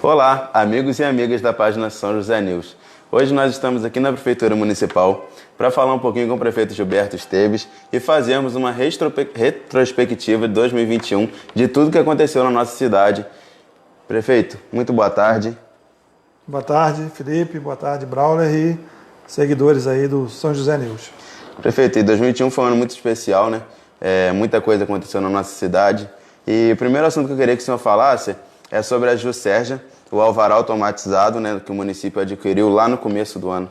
Olá, amigos e amigas da página São José News. Hoje nós estamos aqui na Prefeitura Municipal para falar um pouquinho com o prefeito Gilberto Esteves e fazermos uma retrospectiva de 2021 de tudo que aconteceu na nossa cidade. Prefeito, muito boa tarde. Boa tarde, Felipe. Boa tarde, Brauler e seguidores aí do São José News. Prefeito, e 2021 foi um ano muito especial, né? Muita coisa aconteceu na nossa cidade. E o primeiro assunto que eu queria que o senhor falasse é sobre a Juscerja, o alvará automatizado, né, que o município adquiriu lá no começo do ano.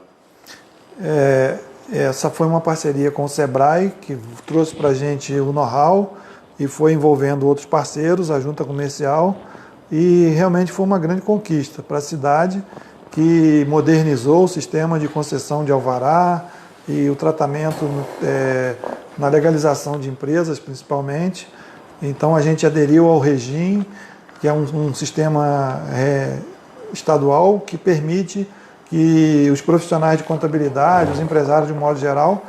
Essa foi uma parceria com o Sebrae, que trouxe para a gente o know-how e foi envolvendo outros parceiros, a junta comercial, e realmente foi uma grande conquista para a cidade, que modernizou o sistema de concessão de alvará e o tratamento na legalização de empresas, principalmente. Então a gente aderiu ao REGIM, que é um sistema estadual que permite que os profissionais de contabilidade, os empresários de um modo geral,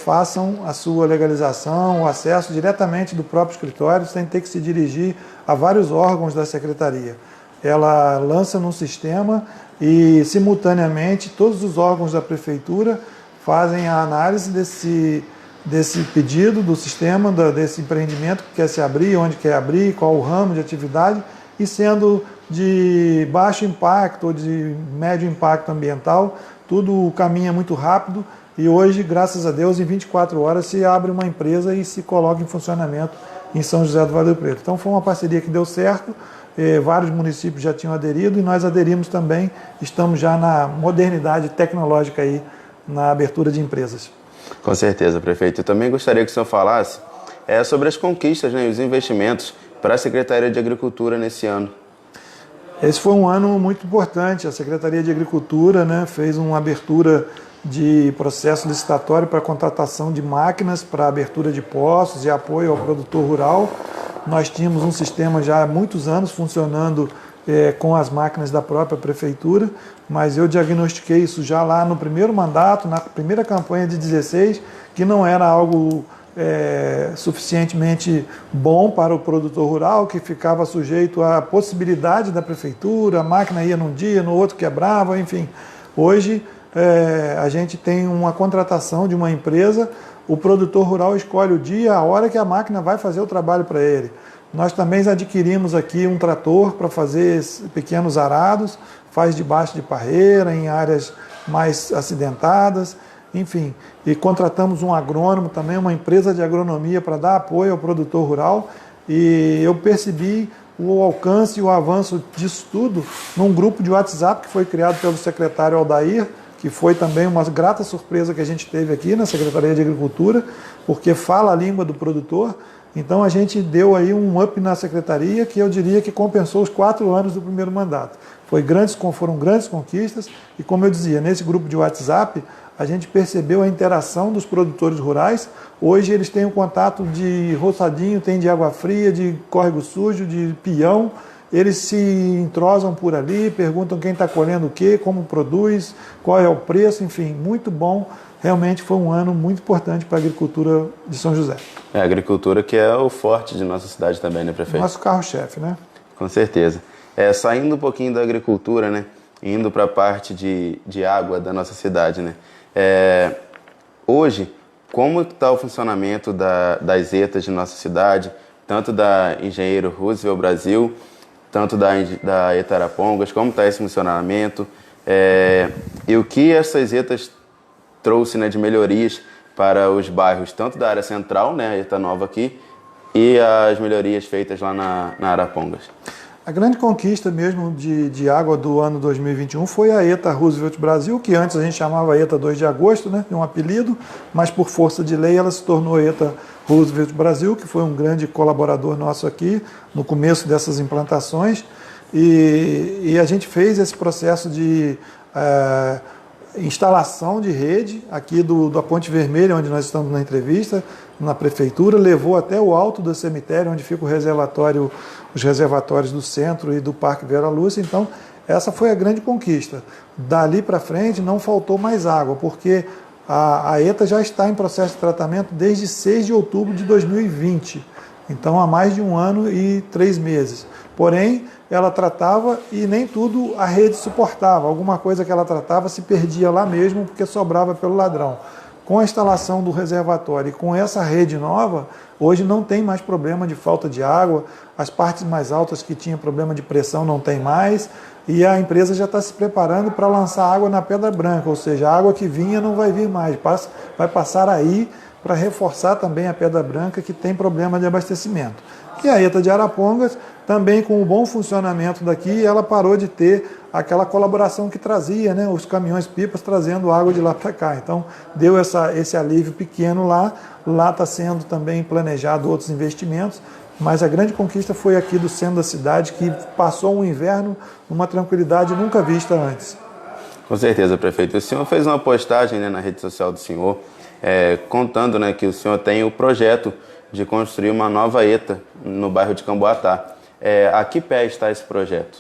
façam a sua legalização, o acesso diretamente do próprio escritório, sem ter que se dirigir a vários órgãos da secretaria. Ela lança num sistema e, simultaneamente, todos os órgãos da prefeitura fazem a análise desse pedido do sistema, desse empreendimento que quer se abrir, onde quer abrir, qual o ramo de atividade, e sendo de baixo impacto ou de médio impacto ambiental, tudo caminha muito rápido e hoje, graças a Deus, em 24 horas se abre uma empresa e se coloca em funcionamento em São José do Vale do Preto. Então foi uma parceria que deu certo, vários municípios já tinham aderido e nós aderimos também, estamos já na modernidade tecnológica aí, na abertura de empresas. Com certeza, prefeito. Eu também gostaria que o senhor falasse sobre as conquistas, né, e os investimentos para a Secretaria de Agricultura nesse ano. Esse foi um ano muito importante. A Secretaria de Agricultura, né, fez uma abertura de processo licitatório para contratação de máquinas, para abertura de postos e apoio ao produtor rural. Nós tínhamos um sistema já há muitos anos funcionando com as máquinas da própria prefeitura, mas eu diagnostiquei isso já lá no primeiro mandato, na primeira campanha de 16, que não era algo suficientemente bom para o produtor rural, que ficava sujeito à possibilidade da prefeitura, a máquina ia num dia, no outro quebrava, enfim. Hoje a gente tem uma contratação de uma empresa, o produtor rural escolhe o dia, a hora que a máquina vai fazer o trabalho para ele. Nós também adquirimos aqui um trator para fazer pequenos arados, faz debaixo de parreira, em áreas mais acidentadas, enfim. E contratamos um agrônomo também, uma empresa de agronomia para dar apoio ao produtor rural. E eu percebi o alcance e o avanço disso tudo num grupo de WhatsApp que foi criado pelo secretário Aldair, que foi também uma grata surpresa que a gente teve aqui na Secretaria de Agricultura, porque fala a língua do produtor. Então a gente deu aí um up na secretaria que eu diria que compensou os 4 anos do primeiro mandato. Foram grandes conquistas e, como eu dizia, nesse grupo de WhatsApp a gente percebeu a interação dos produtores rurais. Hoje eles têm o contato de roçadinho, tem de água fria, de córrego sujo, de peão. Eles se entrosam por ali, perguntam quem está colhendo o quê, como produz, qual é o preço, enfim, muito bom. Realmente foi um ano muito importante para a agricultura de São José. A agricultura que é o forte de nossa cidade também, né, prefeito? Nosso carro-chefe, né? Com certeza. Saindo um pouquinho da agricultura, né, indo para a parte de água da nossa cidade, né? Hoje, como está o funcionamento das ETAs de nossa cidade, tanto da Engenheiro Roosevelt Brasil, tanto da ETA Arapongas, como está esse funcionamento, e o que essas ETAs trouxe, né, de melhorias para os bairros, tanto da área central, né, a ETA nova aqui, e as melhorias feitas lá na Arapongas. A grande conquista mesmo de água do ano 2021 foi a ETA Roosevelt Brasil, que antes a gente chamava ETA 2 de agosto, né, um apelido, mas por força de lei ela se tornou ETA Roosevelt Brasil, que foi um grande colaborador nosso aqui no começo dessas implantações, e a gente fez esse processo de instalação de rede aqui da Ponte Vermelha, onde nós estamos na entrevista, na prefeitura, levou até o alto do cemitério, onde fica os reservatórios do centro e do Parque Vera Lúcia. Então, essa foi a grande conquista. Dali para frente não faltou mais água, porque a ETA já está em processo de tratamento desde 6 de outubro de 2020. Então, há mais de 1 ano e 3 meses. Porém, ela tratava e nem tudo a rede suportava. Alguma coisa que ela tratava se perdia lá mesmo porque sobrava pelo ladrão. Com a instalação do reservatório e com essa rede nova, hoje não tem mais problema de falta de água, as partes mais altas que tinha problema de pressão não tem mais, e a empresa já está se preparando para lançar água na Pedra Branca, ou seja, a água que vinha não vai vir mais, vai passar aí para reforçar também a Pedra Branca, que tem problema de abastecimento. E a ETA de Arapongas, também com o bom funcionamento daqui, ela parou de ter aquela colaboração que trazia, né, os caminhões-pipas trazendo água de lá para cá. Então, deu esse alívio pequeno lá. Lá está sendo também planejado outros investimentos, mas a grande conquista foi aqui do centro da cidade, que passou um inverno numa tranquilidade nunca vista antes. Com certeza, prefeito. O senhor fez uma postagem, né, na rede social do senhor, contando, né, que o senhor tem o projeto de construir uma nova ETA no bairro de Camboatá. A que pé está esse projeto?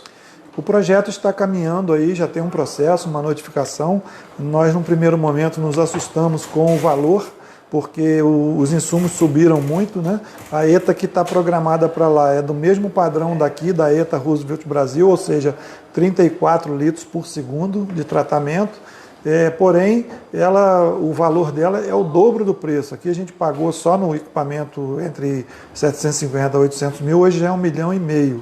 O projeto está caminhando aí, já tem um processo, uma notificação. Nós, num primeiro momento, nos assustamos com o valor, porque os insumos subiram muito, né? A ETA que está programada para lá é do mesmo padrão daqui, da ETA Roosevelt Brasil, ou seja, 34 litros por segundo de tratamento. Porém, o valor dela é o dobro do preço. Aqui a gente pagou só no equipamento entre 750 a 800 mil, hoje já é 1,5 milhão.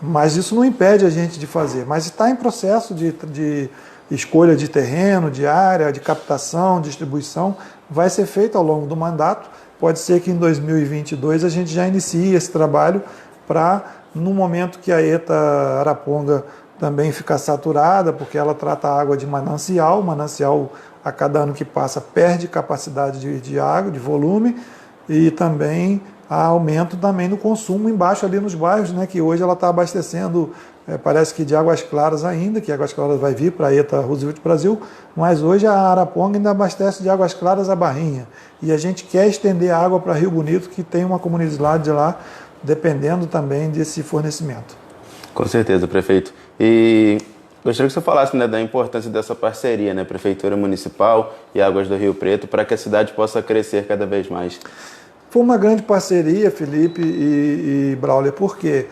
Mas isso não impede a gente de fazer. Mas está em processo de escolha de terreno, de área, de captação, distribuição. Vai ser feito ao longo do mandato. Pode ser que em 2022 a gente já inicie esse trabalho para, no momento que a ETA Araponga também ficar saturada, porque ela trata a água de manancial. O manancial, a cada ano que passa, perde capacidade de água, de volume, e também há aumento também no consumo embaixo ali nos bairros, né, que hoje ela está abastecendo, parece que de Águas Claras ainda, que Águas Claras vai vir para a ETA Roosevelt Brasil, mas hoje a Araponga ainda abastece de Águas Claras a Barrinha. E a gente quer estender a água para Rio Bonito, que tem uma comunidade lá, dependendo também desse fornecimento. Com certeza, prefeito. E gostaria que você falasse, né, da importância dessa parceria, né, Prefeitura Municipal e Águas do Rio Preto, para que a cidade possa crescer cada vez mais. Foi uma grande parceria, Felipe e Braulio, porque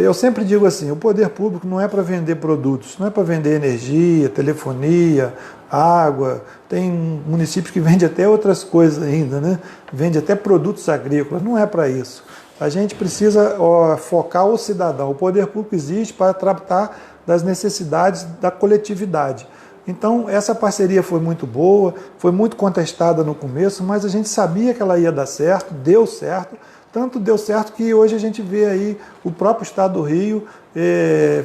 eu sempre digo assim, o poder público não é para vender produtos, não é para vender energia, telefonia, água. Tem municípios que vendem até outras coisas ainda, né? Vende até produtos agrícolas, não é para isso. A gente precisa focar o cidadão. O poder público existe para tratar das necessidades da coletividade. Então, essa parceria foi muito boa, foi muito contestada no começo, mas a gente sabia que ela ia dar certo, deu certo. Tanto deu certo que hoje a gente vê aí o próprio Estado do Rio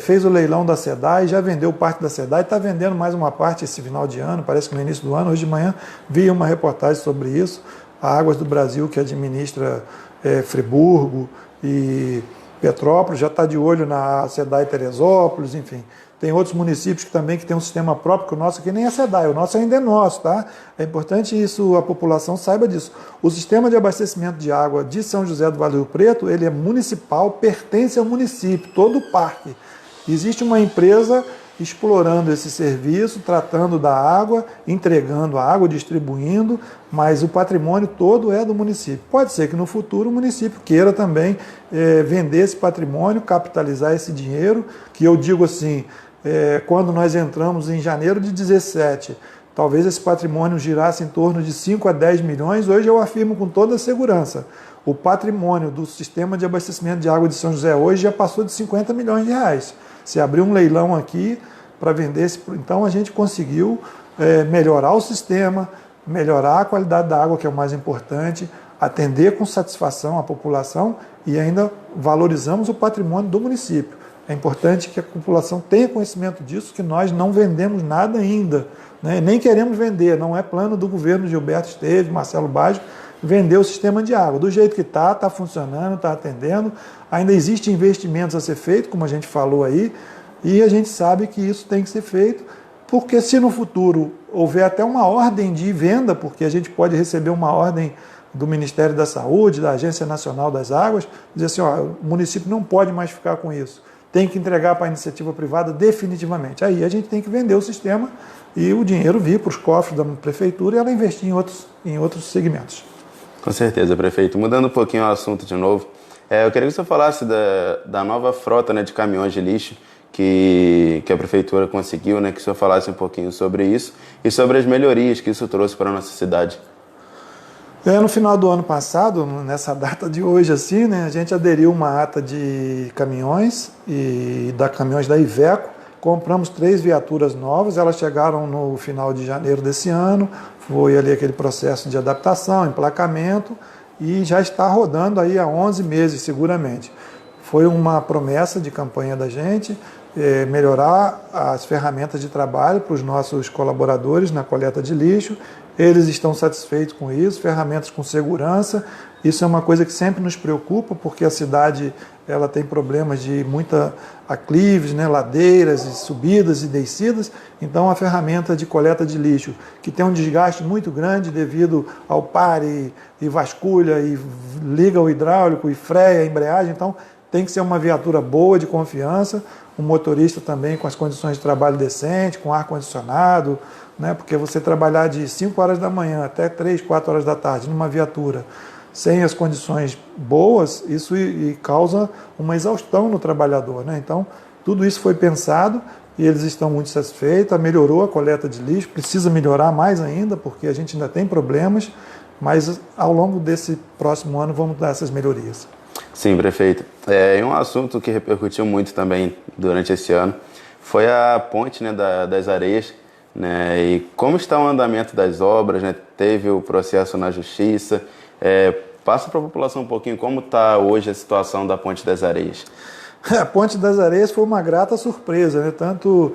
fez o leilão da SEDAI, já vendeu parte da SEDAI, está vendendo mais uma parte esse final de ano, parece que no início do ano. Hoje de manhã vi uma reportagem sobre isso. A Águas do Brasil, que administra Friburgo e Petrópolis, já está de olho na SEDAI Teresópolis, enfim. Tem outros municípios que também tem um sistema próprio, que o nosso aqui nem é SEDAI, o nosso ainda é nosso, tá? É importante isso, a população saiba disso. O sistema de abastecimento de água de São José do Vale do Rio Preto, ele é municipal, pertence ao município, todo o parque. Existe uma empresa explorando esse serviço, tratando da água, entregando a água, distribuindo, mas o patrimônio todo é do município. Pode ser que no futuro o município queira também vender esse patrimônio, capitalizar esse dinheiro, que eu digo assim, quando nós entramos em janeiro de 2017, talvez esse patrimônio girasse em torno de 5 a 10 milhões, hoje eu afirmo com toda a segurança. O patrimônio do sistema de abastecimento de água de São José hoje já passou de 50 milhões de reais. Se abrir um leilão aqui para vender esse... Então a gente conseguiu melhorar o sistema, melhorar a qualidade da água, que é o mais importante, atender com satisfação a população e ainda valorizamos o patrimônio do município. É importante que a população tenha conhecimento disso, que nós não vendemos nada ainda, né? Nem queremos vender, não é plano do governo Gilberto Esteves, Marcelo Baggio, vender o sistema de água. Do jeito que está funcionando, está atendendo, ainda existem investimentos a ser feitos, como a gente falou aí, e a gente sabe que isso tem que ser feito, porque se no futuro houver até uma ordem de venda, porque a gente pode receber uma ordem do Ministério da Saúde, da Agência Nacional das Águas, dizer assim, o município não pode mais ficar com isso, tem que entregar para a iniciativa privada definitivamente. Aí a gente tem que vender o sistema e o dinheiro vir para os cofres da prefeitura e ela investir em outros segmentos. Com certeza, prefeito. Mudando um pouquinho o assunto de novo, eu queria que você falasse da nova frota, né, de caminhões de lixo que a prefeitura conseguiu, né, que o senhor falasse um pouquinho sobre isso e sobre as melhorias que isso trouxe para a nossa cidade. No final do ano passado, nessa data de hoje, assim, né, a gente aderiu uma ata de caminhões e caminhões da Iveco. Compramos 3 viaturas novas, elas chegaram no final de janeiro desse ano. Foi ali aquele processo de adaptação, emplacamento, e já está rodando aí há 11 meses seguramente. Foi uma promessa de campanha da gente, melhorar as ferramentas de trabalho para os nossos colaboradores na coleta de lixo. Eles estão satisfeitos com isso, ferramentas com segurança. Isso é uma coisa que sempre nos preocupa, porque a cidade ela tem problemas de muita aclives, né, ladeiras, subidas e descidas. Então a ferramenta de coleta de lixo, que tem um desgaste muito grande devido ao pare e vasculha e liga o hidráulico e freia a embreagem, então tem que ser uma viatura boa, de confiança, um motorista também com as condições de trabalho decente, com ar-condicionado, né? Porque você trabalhar de 5 horas da manhã até 3, 4 horas da tarde numa viatura sem as condições boas, isso causa uma exaustão no trabalhador, né? Então, tudo isso foi pensado e eles estão muito satisfeitos, melhorou a coleta de lixo, precisa melhorar mais ainda, porque a gente ainda tem problemas, mas ao longo desse próximo ano vamos dar essas melhorias. Sim, prefeito. E um assunto que repercutiu muito também durante esse ano foi a ponte, né, das Areias, né, e como está o andamento das obras, né, teve o processo na Justiça. Passa para a população um pouquinho como está hoje a situação da Ponte das Areias. A Ponte das Areias foi uma grata surpresa, né, tanto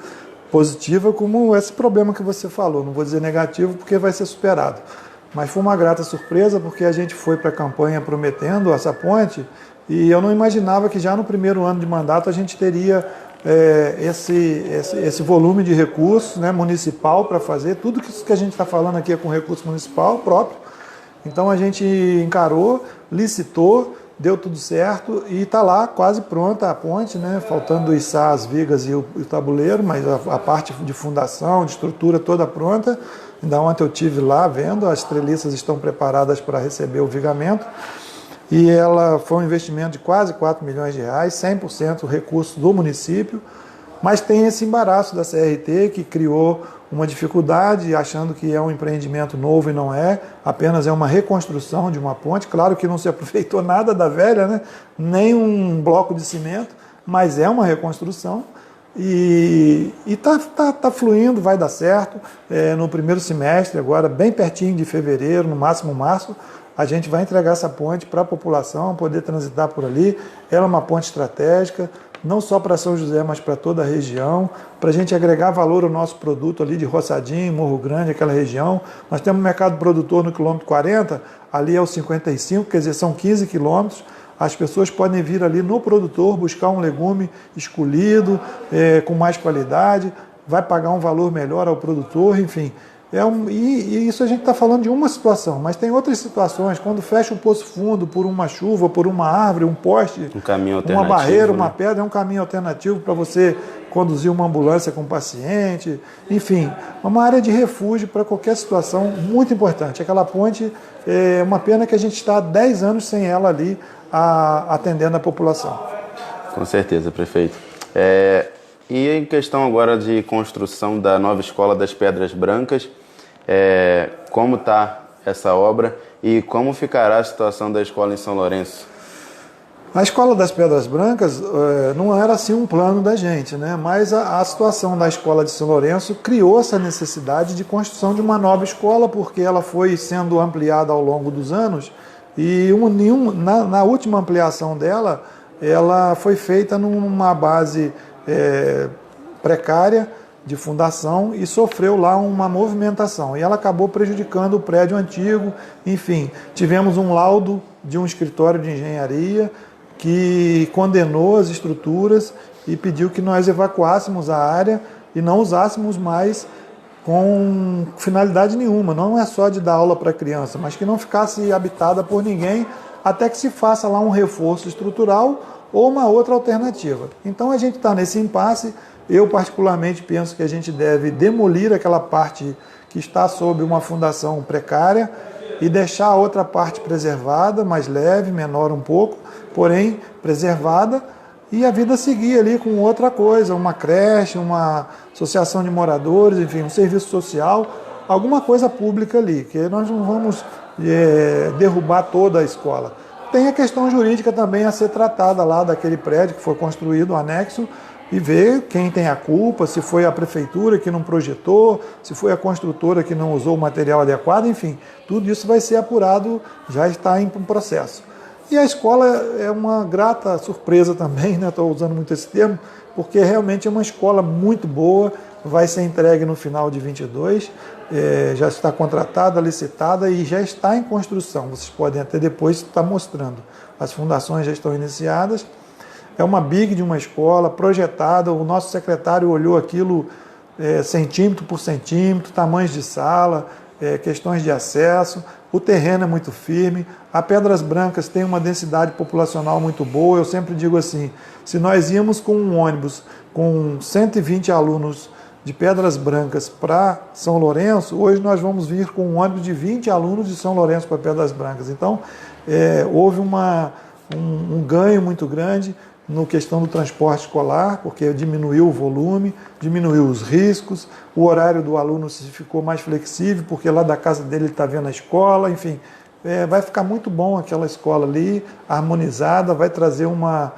positiva como esse problema que você falou. Não vou dizer negativo porque vai ser superado. Mas foi uma grata surpresa porque a gente foi para a campanha prometendo essa ponte e eu não imaginava que já no primeiro ano de mandato a gente teria esse volume de recursos, né, municipal para fazer. Tudo que a gente está falando aqui é com recurso municipal próprio. Então a gente encarou, licitou, deu tudo certo e está lá quase pronta a ponte, né, faltando içar as vigas e o tabuleiro, mas a parte de fundação, de estrutura toda pronta. Ainda ontem eu estive lá vendo, as treliças estão preparadas para receber o vigamento. E ela foi um investimento de quase 4 milhões de reais, 100% recurso do município, mas tem esse embaraço da CRT que criou uma dificuldade, achando que é um empreendimento novo e não é, apenas é uma reconstrução de uma ponte. Claro que não se aproveitou nada da velha, né? Nem um bloco de cimento, mas é uma reconstrução. E tá fluindo, vai dar certo. No primeiro semestre, agora bem pertinho de fevereiro, no máximo março, a gente vai entregar essa ponte para a população poder transitar por ali. Ela é uma ponte estratégica, não só para São José, mas para toda a região, para a gente agregar valor ao nosso produto ali de Roçadinho, Morro Grande, aquela região. Nós temos um mercado produtor no quilômetro 40, ali é o 55, quer dizer, são 15 quilômetros. As pessoas podem vir ali no produtor, buscar um legume escolhido, com mais qualidade, vai pagar um valor melhor ao produtor, enfim. E isso a gente está falando de uma situação, mas tem outras situações, quando fecha um poço fundo por uma chuva, por uma árvore, um poste, uma barreira, uma pedra, é um caminho alternativo para você conduzir uma ambulância com o paciente, enfim, uma área de refúgio para qualquer situação muito importante. Aquela ponte é uma pena que a gente está há 10 anos sem ela ali atendendo a população. Com certeza, prefeito. E em questão agora de construção da nova Escola das Pedras Brancas, como está essa obra e como ficará a situação da escola em São Lourenço? A Escola das Pedras Brancas não era assim um plano da gente, né? Mas a situação da Escola de São Lourenço criou essa necessidade de construção de uma nova escola, porque ela foi sendo ampliada ao longo dos anos e na última ampliação dela, ela foi feita numa base precária de fundação e sofreu lá uma movimentação e ela acabou prejudicando o prédio antigo. Enfim, tivemos um laudo de um escritório de engenharia que condenou as estruturas e pediu que nós evacuássemos a área e não usássemos mais com finalidade nenhuma. Não é só de dar aula para criança, mas que não ficasse habitada por ninguém até que se faça lá um reforço estrutural ou uma outra alternativa. Então a gente está nesse impasse. Eu particularmente penso que a gente deve demolir aquela parte que está sob uma fundação precária e deixar a outra parte preservada, mais leve, menor um pouco, porém preservada, e a vida seguir ali com outra coisa, uma creche, uma associação de moradores, enfim, um serviço social, alguma coisa pública ali, que nós não vamos derrubar toda a escola. Tem a questão jurídica também a ser tratada lá daquele prédio que foi construído, o anexo, e ver quem tem a culpa, se foi a prefeitura que não projetou, se foi a construtora que não usou o material adequado, enfim, tudo isso vai ser apurado, já está em processo. E a escola é uma grata surpresa também, né? Estou usando muito esse termo, porque realmente é uma escola muito boa, vai ser entregue no final de 22, já está contratada, licitada e já está em construção. Vocês podem até depois estar mostrando. As fundações já estão iniciadas. É uma big de uma escola projetada, o nosso secretário olhou aquilo centímetro por centímetro, tamanhos de sala, questões de acesso, o terreno é muito firme, a Pedras Brancas tem uma densidade populacional muito boa. Eu sempre digo assim, se nós íamos com um ônibus com 120 alunos de Pedras Brancas para São Lourenço, hoje nós vamos vir com um ônibus de 20 alunos de São Lourenço para Pedras Brancas. Então, houve um ganho muito grande no questão do transporte escolar, porque diminuiu o volume, diminuiu os riscos, o horário do aluno ficou mais flexível, porque lá da casa dele ele está vendo a escola, enfim, vai ficar muito bom aquela escola ali, harmonizada, vai trazer uma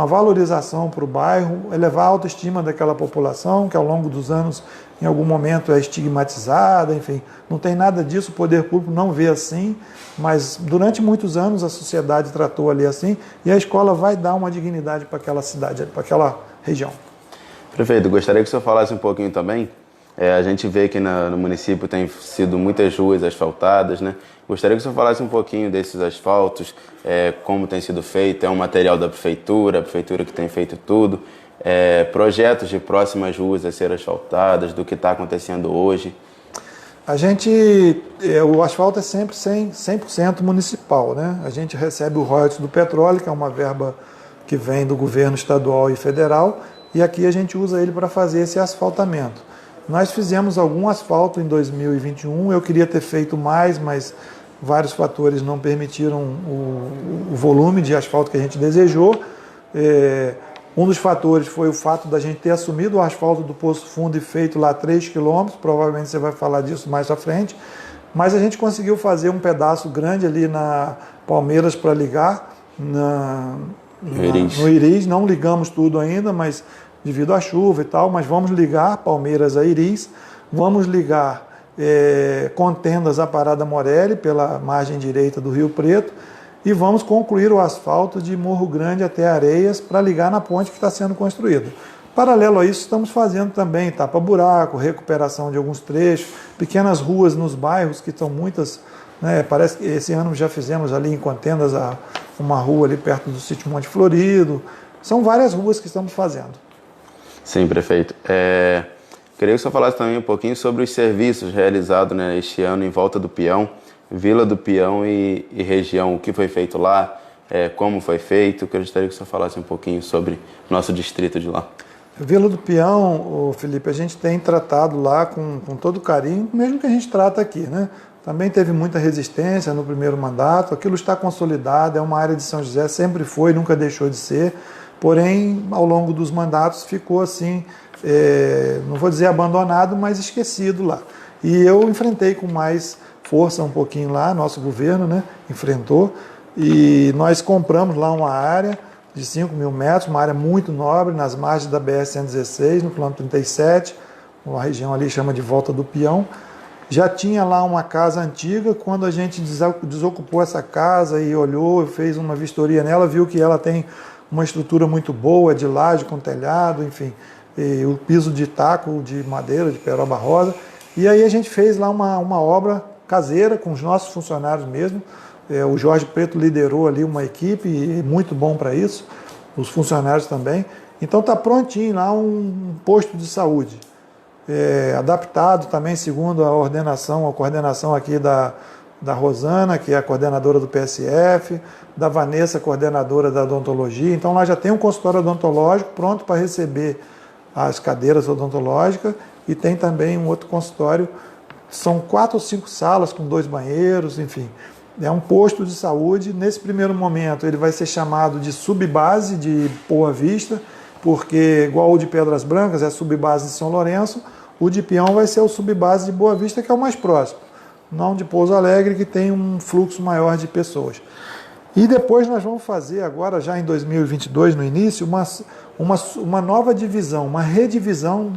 valorização para o bairro, elevar a autoestima daquela população, que ao longo dos anos, em algum momento, é estigmatizada, enfim, não tem nada disso, o poder público não vê assim, mas durante muitos anos a sociedade tratou ali assim, e a escola vai dar uma dignidade para aquela cidade, para aquela região. Prefeito, gostaria que o senhor falasse um pouquinho também. A gente vê que no município tem sido muitas ruas asfaltadas, né? Gostaria que o senhor falasse um pouquinho desses asfaltos, como tem sido feito, é um material da prefeitura, a prefeitura que tem feito tudo, projetos de próximas ruas a ser asfaltadas, do que está acontecendo hoje. O asfalto é sempre 100% municipal, né? A gente recebe o royalties do petróleo, que é uma verba que vem do governo estadual e federal, e aqui a gente usa ele para fazer esse asfaltamento. Nós fizemos algum asfalto em 2021, eu queria ter feito mais, mas vários fatores não permitiram o volume de asfalto que a gente desejou. Um dos fatores foi o fato da gente ter assumido o asfalto do Poço Fundo e feito lá 3 quilômetros, provavelmente você vai falar disso mais à frente, mas a gente conseguiu fazer um pedaço grande ali na Palmeiras para ligar no Iris, não ligamos tudo ainda, mas devido à chuva e tal, mas vamos ligar Palmeiras a Iris, vamos ligar Contendas a Parada Morelli pela margem direita do Rio Preto e vamos concluir o asfalto de Morro Grande até Areias para ligar na ponte que está sendo construída. Paralelo a isso, estamos fazendo também tapa-buraco, recuperação de alguns trechos, pequenas ruas nos bairros, que estão muitas, né? Parece que esse ano já fizemos ali em Contendas uma rua ali perto do sítio Monte Florido. São várias ruas que estamos fazendo. Sim, prefeito. Queria que o senhor falasse também um pouquinho sobre os serviços realizados, né, este ano em volta do Peão, Vila do Peão e região, o que foi feito lá, como foi feito. Eu gostaria que o senhor falasse um pouquinho sobre o nosso distrito de lá. Vila do Peão, Felipe, a gente tem tratado lá com todo carinho, mesmo que a gente trata aqui, né? Também teve muita resistência no primeiro mandato, aquilo está consolidado, é uma área de São José, sempre foi, nunca deixou de ser, porém, ao longo dos mandatos ficou assim, não vou dizer abandonado, mas esquecido lá. E eu enfrentei com mais força um pouquinho lá, nosso governo, né, enfrentou, e nós compramos lá uma área de 5 mil metros, uma área muito nobre, nas margens da BR-116, no quilômetro 37, uma região ali chama de Volta do Peão. Já tinha lá uma casa antiga, quando a gente desocupou essa casa e olhou, fez uma vistoria nela, viu que ela tem uma estrutura muito boa, de laje com telhado, enfim, e o piso de taco, de madeira, de peroba rosa. E aí a gente fez lá uma obra caseira, com os nossos funcionários mesmo. O Jorge Preto liderou ali uma equipe, e muito bom para isso, os funcionários também. Então está prontinho lá um posto de saúde, adaptado também segundo a coordenação aqui da Rosana, que é a coordenadora do PSF, da Vanessa, coordenadora da odontologia. Então lá já tem um consultório odontológico pronto para receber as cadeiras odontológicas e tem também um outro consultório São 4 ou 5 salas com 2 banheiros, enfim. É um posto de saúde. Nesse primeiro momento ele vai ser chamado de subbase de Boa Vista, porque igual o de Pedras Brancas é subbase de São Lourenço, o de Pião vai ser o subbase de Boa Vista, que é o mais próximo, não de Pouso Alegre, que tem um fluxo maior de pessoas. E depois nós vamos fazer agora, já em 2022, no início, uma nova divisão, uma redivisão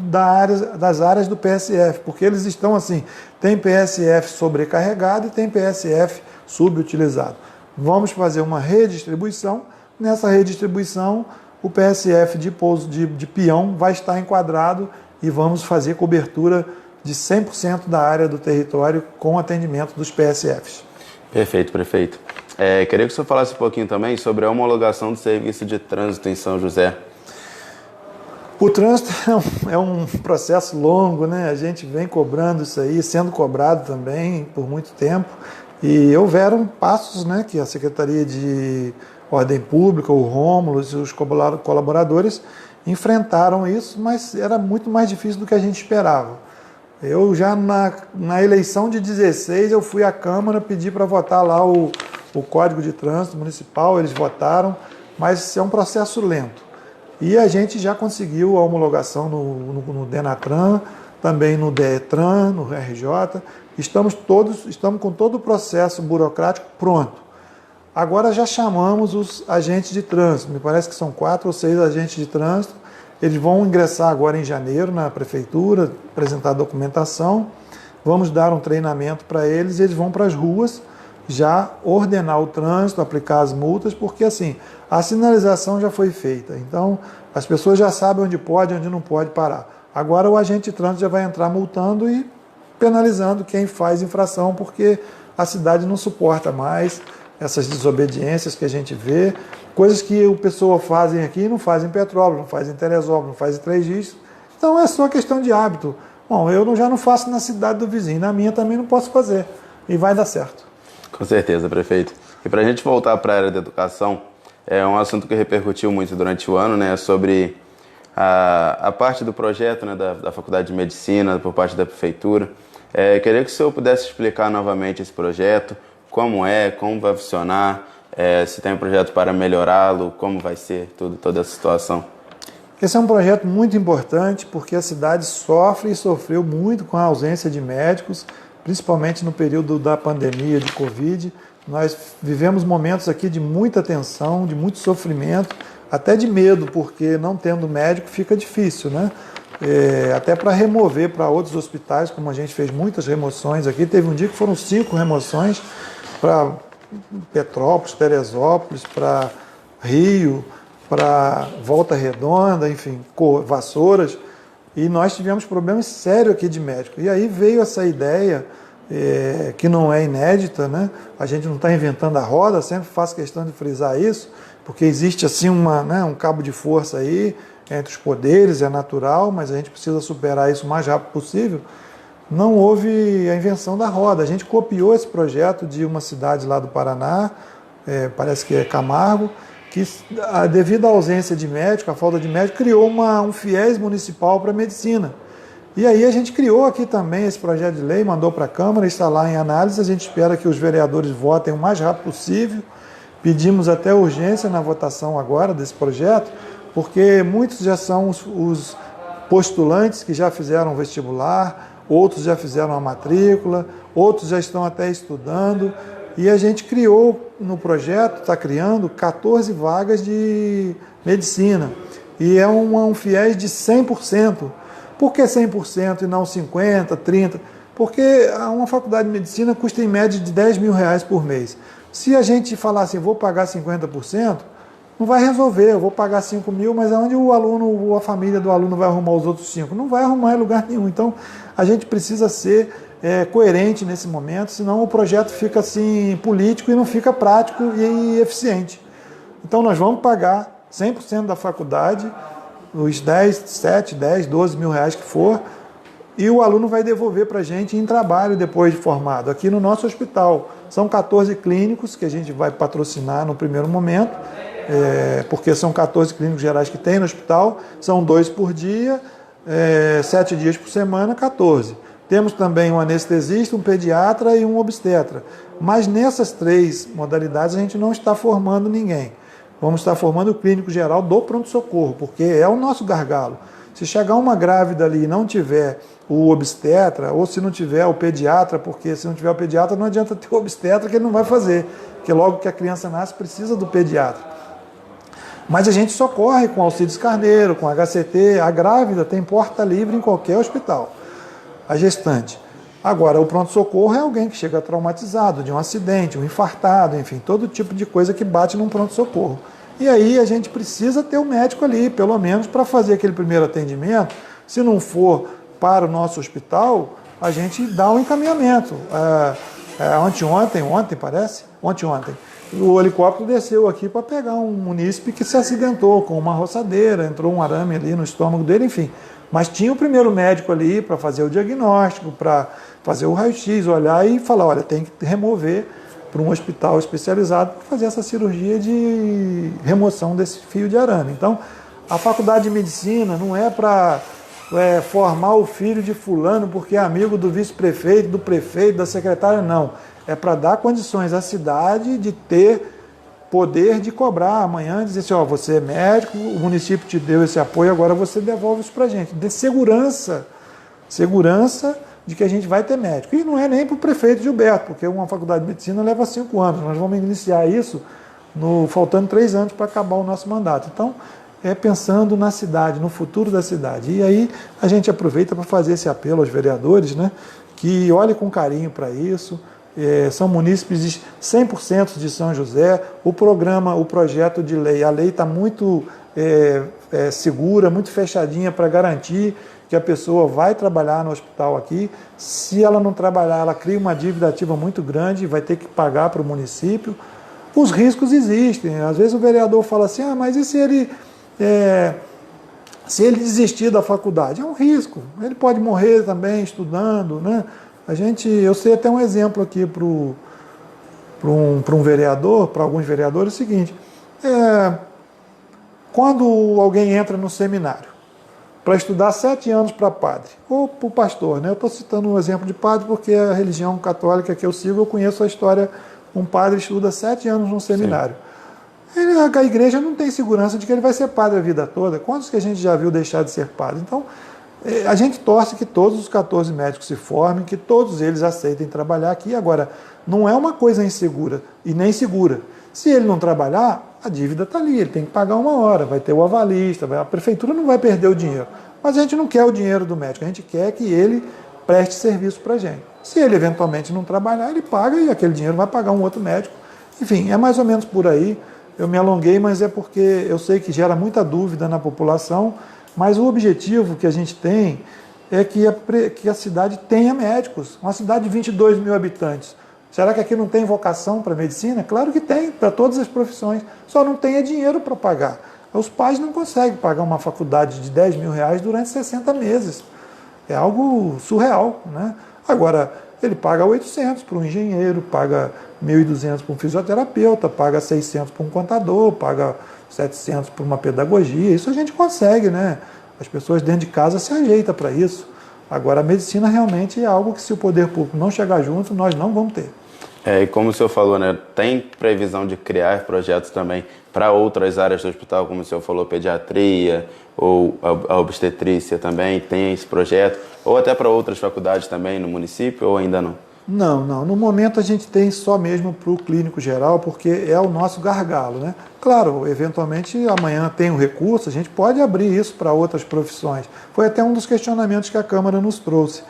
das áreas do PSF, porque eles estão assim, tem PSF sobrecarregado e tem PSF subutilizado. Vamos fazer uma redistribuição. Nessa redistribuição, o PSF de Pião vai estar enquadrado e vamos fazer cobertura de 100% da área do território com atendimento dos PSFs. Perfeito, prefeito. Queria que o senhor falasse um pouquinho também sobre a homologação do serviço de trânsito em São José. O trânsito é um processo longo, né? A gente vem cobrando isso aí, sendo cobrado também por muito tempo. E houveram passos, né, que a Secretaria de Ordem Pública, o Rômulo e os colaboradores enfrentaram isso, mas era muito mais difícil do que a gente esperava. Eu já na eleição de 16, eu fui à Câmara pedir para votar lá o Código de Trânsito Municipal, eles votaram, mas é um processo lento. E a gente já conseguiu a homologação no Denatran, também no Detran, no RJ. Estamos com todo o processo burocrático pronto. Agora já chamamos os agentes de trânsito, me parece que são 4 ou 6 agentes de trânsito. Eles vão ingressar agora em janeiro na prefeitura, apresentar a documentação. Vamos dar um treinamento para eles e eles vão para as ruas já ordenar o trânsito, aplicar as multas, porque assim, a sinalização já foi feita. Então, as pessoas já sabem onde pode e onde não pode parar. Agora o agente de trânsito já vai entrar multando e penalizando quem faz infração, porque a cidade não suporta mais essas desobediências que a gente vê, coisas que o pessoal fazem aqui não fazem em Petrópolis, não fazem em Teresópolis, não fazem em Três Rios. Então é só questão de hábito. Bom, eu já não faço na cidade do vizinho, na minha também não posso fazer. E vai dar certo. Com certeza, prefeito. E para a gente voltar para a área da educação, é um assunto que repercutiu muito durante o ano, né, sobre a parte do projeto, né, da Faculdade de Medicina, por parte da Prefeitura. Queria que o senhor pudesse explicar novamente esse projeto, como vai funcionar, se tem um projeto para melhorá-lo, como vai ser toda essa situação. Esse é um projeto muito importante porque a cidade sofre e sofreu muito com a ausência de médicos, principalmente no período da pandemia de Covid. Nós vivemos momentos aqui de muita tensão, de muito sofrimento, até de medo, porque não tendo médico fica difícil, né? Até para remover para outros hospitais, como a gente fez muitas remoções aqui. Teve um dia que foram 5 remoções para Petrópolis, Teresópolis, para Rio, para Volta Redonda, enfim, Vassouras. E nós tivemos problemas sérios aqui de médico. E aí veio essa ideia, que não é inédita, né? A gente não está inventando a roda, sempre faço questão de frisar isso, porque existe assim um cabo de força aí entre os poderes, é natural, mas a gente precisa superar isso o mais rápido possível. Não houve a invenção da roda. A gente copiou esse projeto de uma cidade lá do Paraná, parece que é Camargo, que devido à ausência de médico, à falta de médico, criou um FIES municipal para medicina. E aí a gente criou aqui também esse projeto de lei, mandou para a Câmara, está lá em análise, a gente espera que os vereadores votem o mais rápido possível. Pedimos até urgência na votação agora desse projeto, porque muitos já são os postulantes que já fizeram vestibular, outros já fizeram a matrícula, outros já estão até estudando. E a gente criou no projeto, está criando 14 vagas de medicina. E é um FIES de 100%. Por que 100% e não 50%, 30%? Porque uma faculdade de medicina custa em média de R$10 mil por mês. Se a gente falar assim, vou pagar 50%, não vai resolver, eu vou pagar 5 mil, mas aonde o aluno ou a família do aluno vai arrumar os outros 5? Não vai arrumar em lugar nenhum. Então, a gente precisa ser coerente nesse momento, senão o projeto fica assim político e não fica prático e eficiente. Então, nós vamos pagar 100% da faculdade, os 7, 10, 12 mil reais que for, e o aluno vai devolver para a gente em trabalho depois de formado, aqui no nosso hospital. São 14 clínicos que a gente vai patrocinar no primeiro momento, porque são 14 clínicos gerais que tem no hospital, são 2 por dia, 7 dias por semana, 14. Temos também um anestesista, um pediatra e um obstetra. Mas nessas 3 modalidades a gente não está formando ninguém. Vamos estar formando o clínico geral do pronto-socorro, porque é o nosso gargalo. Se chegar uma grávida ali e não tiver o obstetra, ou se não tiver o pediatra, porque se não tiver o pediatra não adianta ter o obstetra, que ele não vai fazer, porque logo que a criança nasce precisa do pediatra. Mas a gente socorre com Alcides Carneiro, com HCT, a grávida tem porta livre em qualquer hospital, a gestante. Agora, o pronto-socorro é alguém que chega traumatizado de um acidente, um infartado, enfim, todo tipo de coisa que bate num pronto-socorro. E aí a gente precisa ter o médico ali, pelo menos para fazer aquele primeiro atendimento. Se não for para o nosso hospital, a gente dá um encaminhamento. Ontem, o helicóptero desceu aqui para pegar um munícipe que se acidentou com uma roçadeira, entrou um arame ali no estômago dele, enfim. Mas tinha o primeiro médico ali para fazer o diagnóstico, para fazer o raio-x, olhar e falar, olha, tem que remover para um hospital especializado para fazer essa cirurgia de remoção desse fio de arame. Então, a faculdade de medicina não é para formar o filho de fulano porque é amigo do vice-prefeito, do prefeito, da secretária, não. É para dar condições à cidade de ter poder de cobrar amanhã e dizer assim, ó, você é médico, o município te deu esse apoio, agora você devolve isso para a gente. De segurança de que a gente vai ter médico. E não é nem para o prefeito Gilberto, porque uma faculdade de medicina leva 5 anos. Nós vamos iniciar isso faltando 3 anos para acabar o nosso mandato. Então, é pensando na cidade, no futuro da cidade. E aí a gente aproveita para fazer esse apelo aos vereadores, né, que olhem com carinho para isso. São munícipes 100% de São José. O projeto de lei, a lei está muito segura, muito fechadinha para garantir que a pessoa vai trabalhar no hospital aqui. Se ela não trabalhar, ela cria uma dívida ativa muito grande e vai ter que pagar para o município. Os riscos existem. Às vezes o vereador fala assim, mas e se ele desistir da faculdade? É um risco. Ele pode morrer também estudando, né? Eu sei até um exemplo aqui para um vereador, para alguns vereadores, é o seguinte, quando alguém entra no seminário para estudar 7 anos para padre, ou para o pastor, né? Eu estou citando um exemplo de padre porque a religião católica que eu sigo, eu conheço a história, um padre estuda 7 anos num seminário. A igreja não tem segurança de que ele vai ser padre a vida toda. Quantos que a gente já viu deixar de ser padre? Então, a gente torce que todos os 14 médicos se formem, que todos eles aceitem trabalhar aqui. Agora, não é uma coisa insegura e nem segura. Se ele não trabalhar, a dívida está ali, ele tem que pagar uma hora, vai ter o avalista, a prefeitura não vai perder o dinheiro. Mas a gente não quer o dinheiro do médico, a gente quer que ele preste serviço para a gente. Se ele eventualmente não trabalhar, ele paga e aquele dinheiro vai pagar um outro médico. Enfim, é mais ou menos por aí. Eu me alonguei, mas é porque eu sei que gera muita dúvida na população. Mas o objetivo que a gente tem é que a cidade tenha médicos. Uma cidade de 22 mil habitantes. Será que aqui não tem vocação para medicina? Claro que tem, para todas as profissões. Só não tem dinheiro para pagar. Os pais não conseguem pagar uma faculdade de 10 mil reais durante 60 meses. É algo surreal, né? Agora, ele paga 800 para um engenheiro, paga 1.200 para um fisioterapeuta, paga 600 para um contador, paga 700 para uma pedagogia. Isso a gente consegue, né? As pessoas dentro de casa se ajeitam para isso. Agora, a medicina realmente é algo que, se o poder público não chegar junto, nós não vamos ter. E como o senhor falou, né, tem previsão de criar projetos também para outras áreas do hospital, como o senhor falou, pediatria ou a obstetrícia também, tem esse projeto, ou até para outras faculdades também no município, ou ainda não? Não. No momento a gente tem só mesmo para o clínico geral, porque é o nosso gargalo, né? Claro, eventualmente amanhã tem um recurso, a gente pode abrir isso para outras profissões. Foi até um dos questionamentos que a Câmara nos trouxe.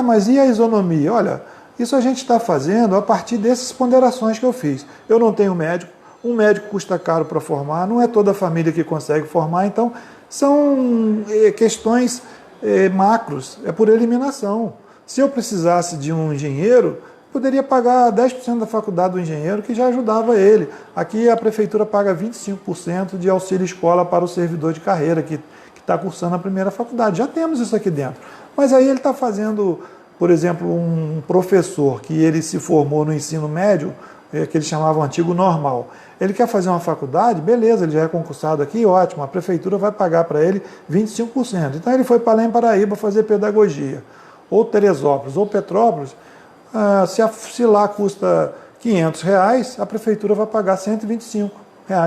Mas e a isonomia? Olha, isso a gente está fazendo a partir dessas ponderações que eu fiz. Eu não tenho médico, um médico custa caro para formar, não é toda a família que consegue formar, então são questões macros, é por eliminação. Se eu precisasse de um engenheiro, poderia pagar 10% da faculdade do engenheiro, que já ajudava ele. Aqui a prefeitura paga 25% de auxílio escola para o servidor de carreira que está cursando a primeira faculdade. Já temos isso aqui dentro. Mas aí ele está fazendo, por exemplo, um professor que ele se formou no ensino médio, que eles chamavam antigo normal. Ele quer fazer uma faculdade, beleza, ele já é concursado aqui, ótimo, a prefeitura vai pagar para ele 25%. Então ele foi para Além Paraíba fazer pedagogia. ou Teresópolis ou Petrópolis, se lá custa R$ 500, a prefeitura vai pagar R$ 125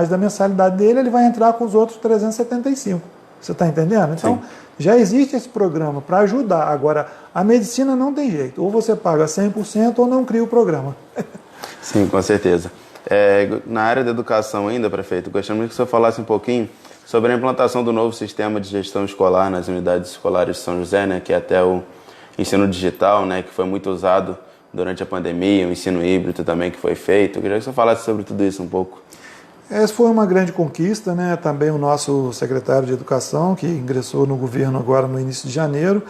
da mensalidade dele, ele vai entrar com os outros 375. Você está entendendo? Então, sim, já existe esse programa para ajudar. Agora, a medicina não tem jeito. Ou você paga 100% ou não cria o programa. Sim, com certeza. Na área da educação ainda, prefeito, gostaria que o senhor falasse um pouquinho sobre a implantação do novo sistema de gestão escolar nas unidades escolares de São José, né, que é até o ensino digital, né, que foi muito usado durante a pandemia, o ensino híbrido também que foi feito. Eu queria que o senhor falasse sobre tudo isso um pouco. Essa foi uma grande conquista, né? Também o nosso secretário de Educação, que ingressou no governo agora no início de janeiro,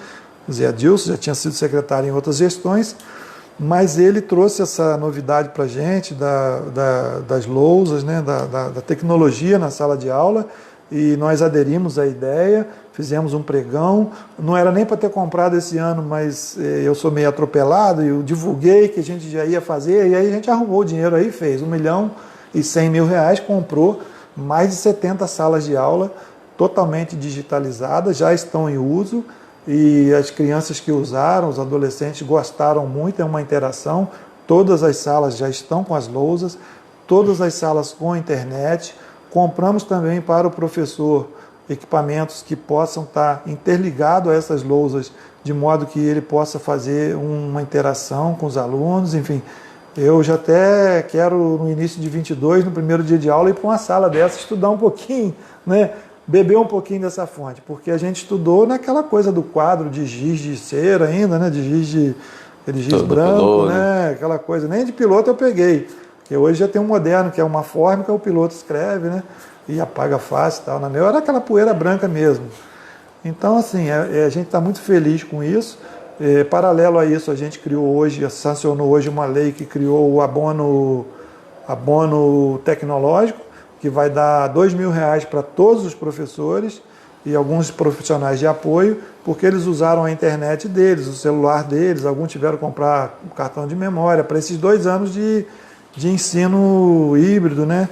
Zé Adilson, já tinha sido secretário em outras gestões, mas ele trouxe essa novidade para a gente das lousas, né? da tecnologia na sala de aula, e nós aderimos à ideia, fizemos um pregão. Não era nem para ter comprado esse ano, mas eu sou meio atropelado e eu divulguei que a gente já ia fazer, e aí a gente arrumou o dinheiro aí, fez R$ 1.100.000, comprou mais de 70 salas de aula totalmente digitalizadas, já estão em uso, e as crianças que usaram, os adolescentes gostaram muito, é uma interação. Todas as salas já estão com as lousas, todas as salas com internet. Compramos também para o professor equipamentos que possam estar interligados a essas lousas, de modo que ele possa fazer uma interação com os alunos, enfim. Eu já até quero, no início de 22, no primeiro dia de aula, ir para uma sala dessa, estudar um pouquinho, né? Beber um pouquinho dessa fonte, porque a gente estudou naquela coisa do quadro de giz de cera ainda, né? De giz branco, piloto, né? Aquela coisa, nem de piloto eu peguei, porque hoje já tem um moderno, que é uma fórmica, o piloto escreve, né? E apaga fácil e tal. Na meu era aquela poeira branca mesmo. Então, assim, a gente está muito feliz com isso. Paralelo a isso, a gente sancionou hoje uma lei que criou o abono tecnológico, que vai dar R$ 2.000 para todos os professores e alguns profissionais de apoio, porque eles usaram a internet deles, o celular deles, alguns tiveram que comprar um cartão de memória para esses 2 anos de ensino híbrido, né?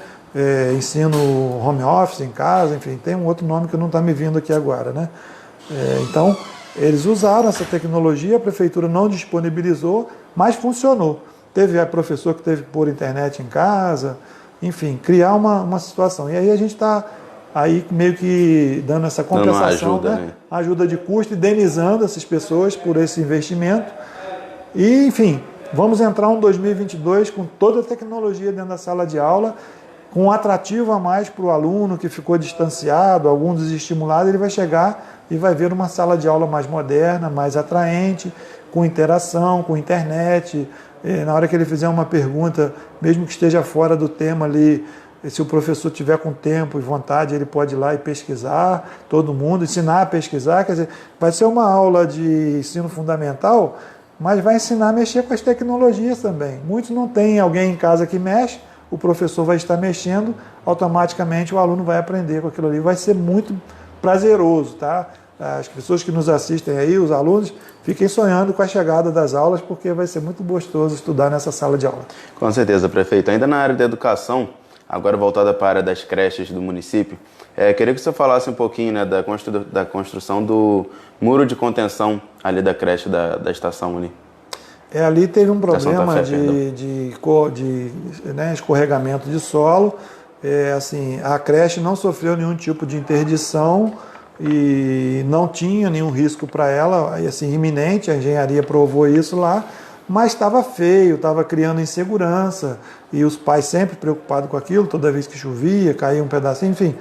Ensino home office em casa, enfim, tem um outro nome que não está me vindo aqui agora, né? Então, eles usaram essa tecnologia, a prefeitura não disponibilizou, mas funcionou. Teve professor que teve que pôr internet em casa, enfim, criar uma situação. E aí a gente está aí meio que dando essa compensação, ajuda, né? Ajuda de custo, indenizando essas pessoas por esse investimento. E, enfim, vamos entrar um 2022 com toda a tecnologia dentro da sala de aula, com um atrativo a mais para o aluno que ficou distanciado, algum desestimulado, ele vai chegar e vai ver uma sala de aula mais moderna, mais atraente, com interação, com internet. Na hora que ele fizer uma pergunta, mesmo que esteja fora do tema ali, se o professor tiver com tempo e vontade, ele pode ir lá e pesquisar, todo mundo, ensinar a pesquisar. Quer dizer, vai ser uma aula de ensino fundamental, mas vai ensinar a mexer com as tecnologias também. Muitos não têm alguém em casa que mexe, o professor vai estar mexendo, automaticamente o aluno vai aprender com aquilo ali. Vai ser muito prazeroso, tá? As pessoas que nos assistem aí, os alunos, fiquem sonhando com a chegada das aulas, porque vai ser muito gostoso estudar nessa sala de aula. Com certeza, prefeito. Ainda na área da educação, agora voltada para a área das creches do município, queria que você falasse um pouquinho, né, da construção do muro de contenção ali da creche da estação ali. Ali teve um problema de escorregamento de solo. Assim, a creche não sofreu nenhum tipo de interdição e não tinha nenhum risco para ela, assim, iminente, a engenharia provou isso lá, mas estava feio, estava criando insegurança, e os pais sempre preocupados com aquilo, toda vez que chovia, caía um pedacinho, enfim.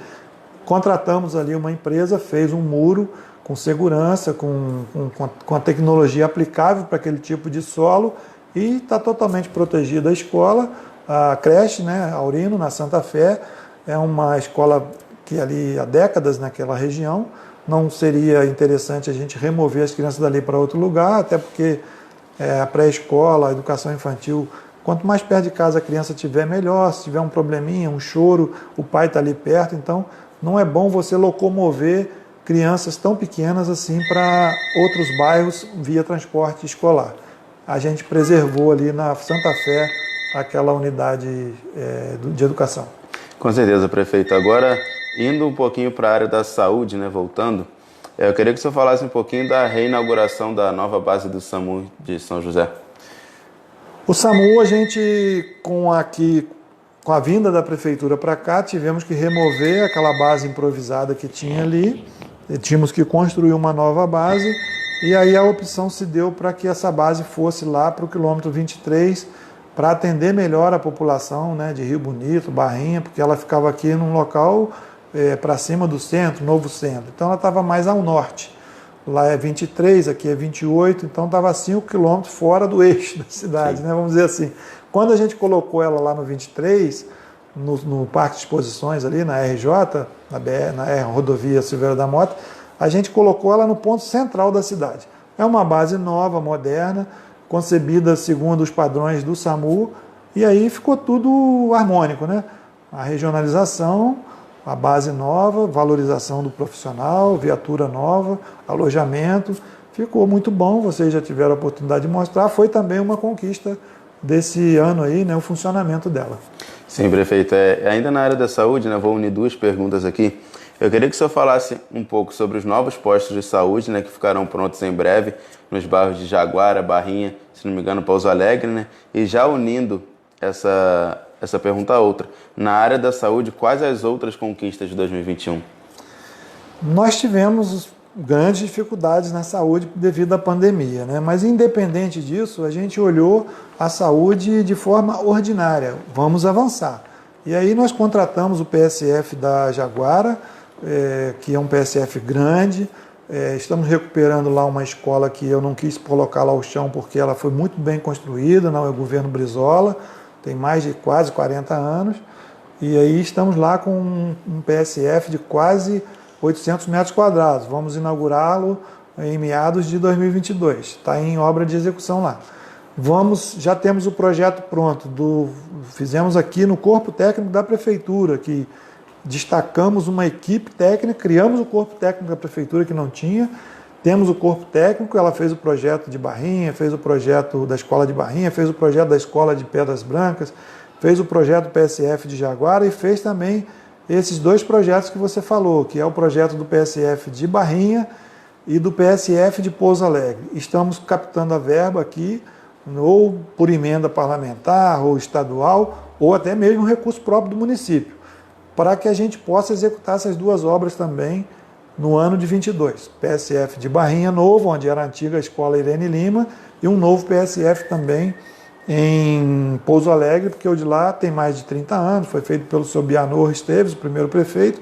Contratamos ali uma empresa, fez um muro com segurança, com a tecnologia aplicável para aquele tipo de solo, e está totalmente protegida a escola. A creche, né, Aurino, na Santa Fé, é uma escola que ali há décadas naquela região. Não seria interessante a gente remover as crianças dali para outro lugar, até porque a pré-escola, a educação infantil, quanto mais perto de casa a criança tiver, melhor. Se tiver um probleminha, um choro, o pai está ali perto. Então, não é bom você locomover crianças tão pequenas assim para outros bairros via transporte escolar. A gente preservou ali na Santa Fé aquela unidade de educação. Com certeza, prefeito. Agora, indo um pouquinho para a área da saúde, né, voltando, Eu queria que o senhor falasse um pouquinho da reinauguração da nova base do SAMU de São José. O SAMU, a gente, com a vinda da prefeitura para cá, tivemos que remover aquela base improvisada que tinha ali, tínhamos que construir uma nova base, e aí a opção se deu para que essa base fosse lá para o quilômetro 23, para atender melhor a população, né, de Rio Bonito, Barrinha, porque ela ficava aqui num local para cima do centro, novo centro. Então ela estava mais ao norte. Lá é 23, aqui é 28, então estava 5 quilômetros fora do eixo da cidade, né, vamos dizer assim. Quando a gente colocou ela lá no 23, no Parque de Exposições ali, na RJ, na rodovia Silveira da Mota, a gente colocou ela no ponto central da cidade. É uma base nova, moderna, concebida segundo os padrões do SAMU, e aí ficou tudo harmônico, né? A regionalização, a base nova, valorização do profissional, viatura nova, alojamento, ficou muito bom, vocês já tiveram a oportunidade de mostrar, foi também uma conquista desse ano aí, né, o funcionamento dela. Sim, prefeito. Ainda na área da saúde, né, vou unir duas perguntas aqui. Eu queria que o senhor falasse um pouco sobre os novos postos de saúde, né, que ficarão prontos em breve nos bairros de Jaguara, Barrinha, se não me engano, Pouso Alegre, né? E já unindo essa pergunta a outra, na área da saúde, quais as outras conquistas de 2021? Nós tivemos grandes dificuldades na saúde devido à pandemia, né? Mas independente disso, a gente olhou a saúde de forma ordinária, vamos avançar. E aí nós contratamos o PSF da Jaguara, que é um PSF grande, estamos recuperando lá uma escola que eu não quis colocá-la ao chão porque ela foi muito bem construída, não é o governo Brizola, tem mais de quase 40 anos, e aí estamos lá com um PSF de quase 800 metros quadrados, vamos inaugurá-lo em meados de 2022, está em obra de execução lá. Já temos o projeto pronto, fizemos aqui no corpo técnico da prefeitura, que destacamos uma equipe técnica, criamos o corpo técnico da prefeitura que não tinha, temos o corpo técnico, ela fez o projeto de Barrinha, fez o projeto da escola de Barrinha, fez o projeto da escola de Pedras Brancas, fez o projeto do PSF de Jaguara e fez também esses dois projetos que você falou, que é o projeto do PSF de Barrinha e do PSF de Pouso Alegre. Estamos captando a verba aqui, ou por emenda parlamentar, ou estadual, ou até mesmo recurso próprio do município, para que a gente possa executar essas duas obras também no ano de 22. PSF de Barrinha novo, onde era a antiga escola Irene Lima, e um novo PSF também em Pouso Alegre, porque o de lá tem mais de 30 anos, foi feito pelo seu Bianor Esteves, o primeiro prefeito,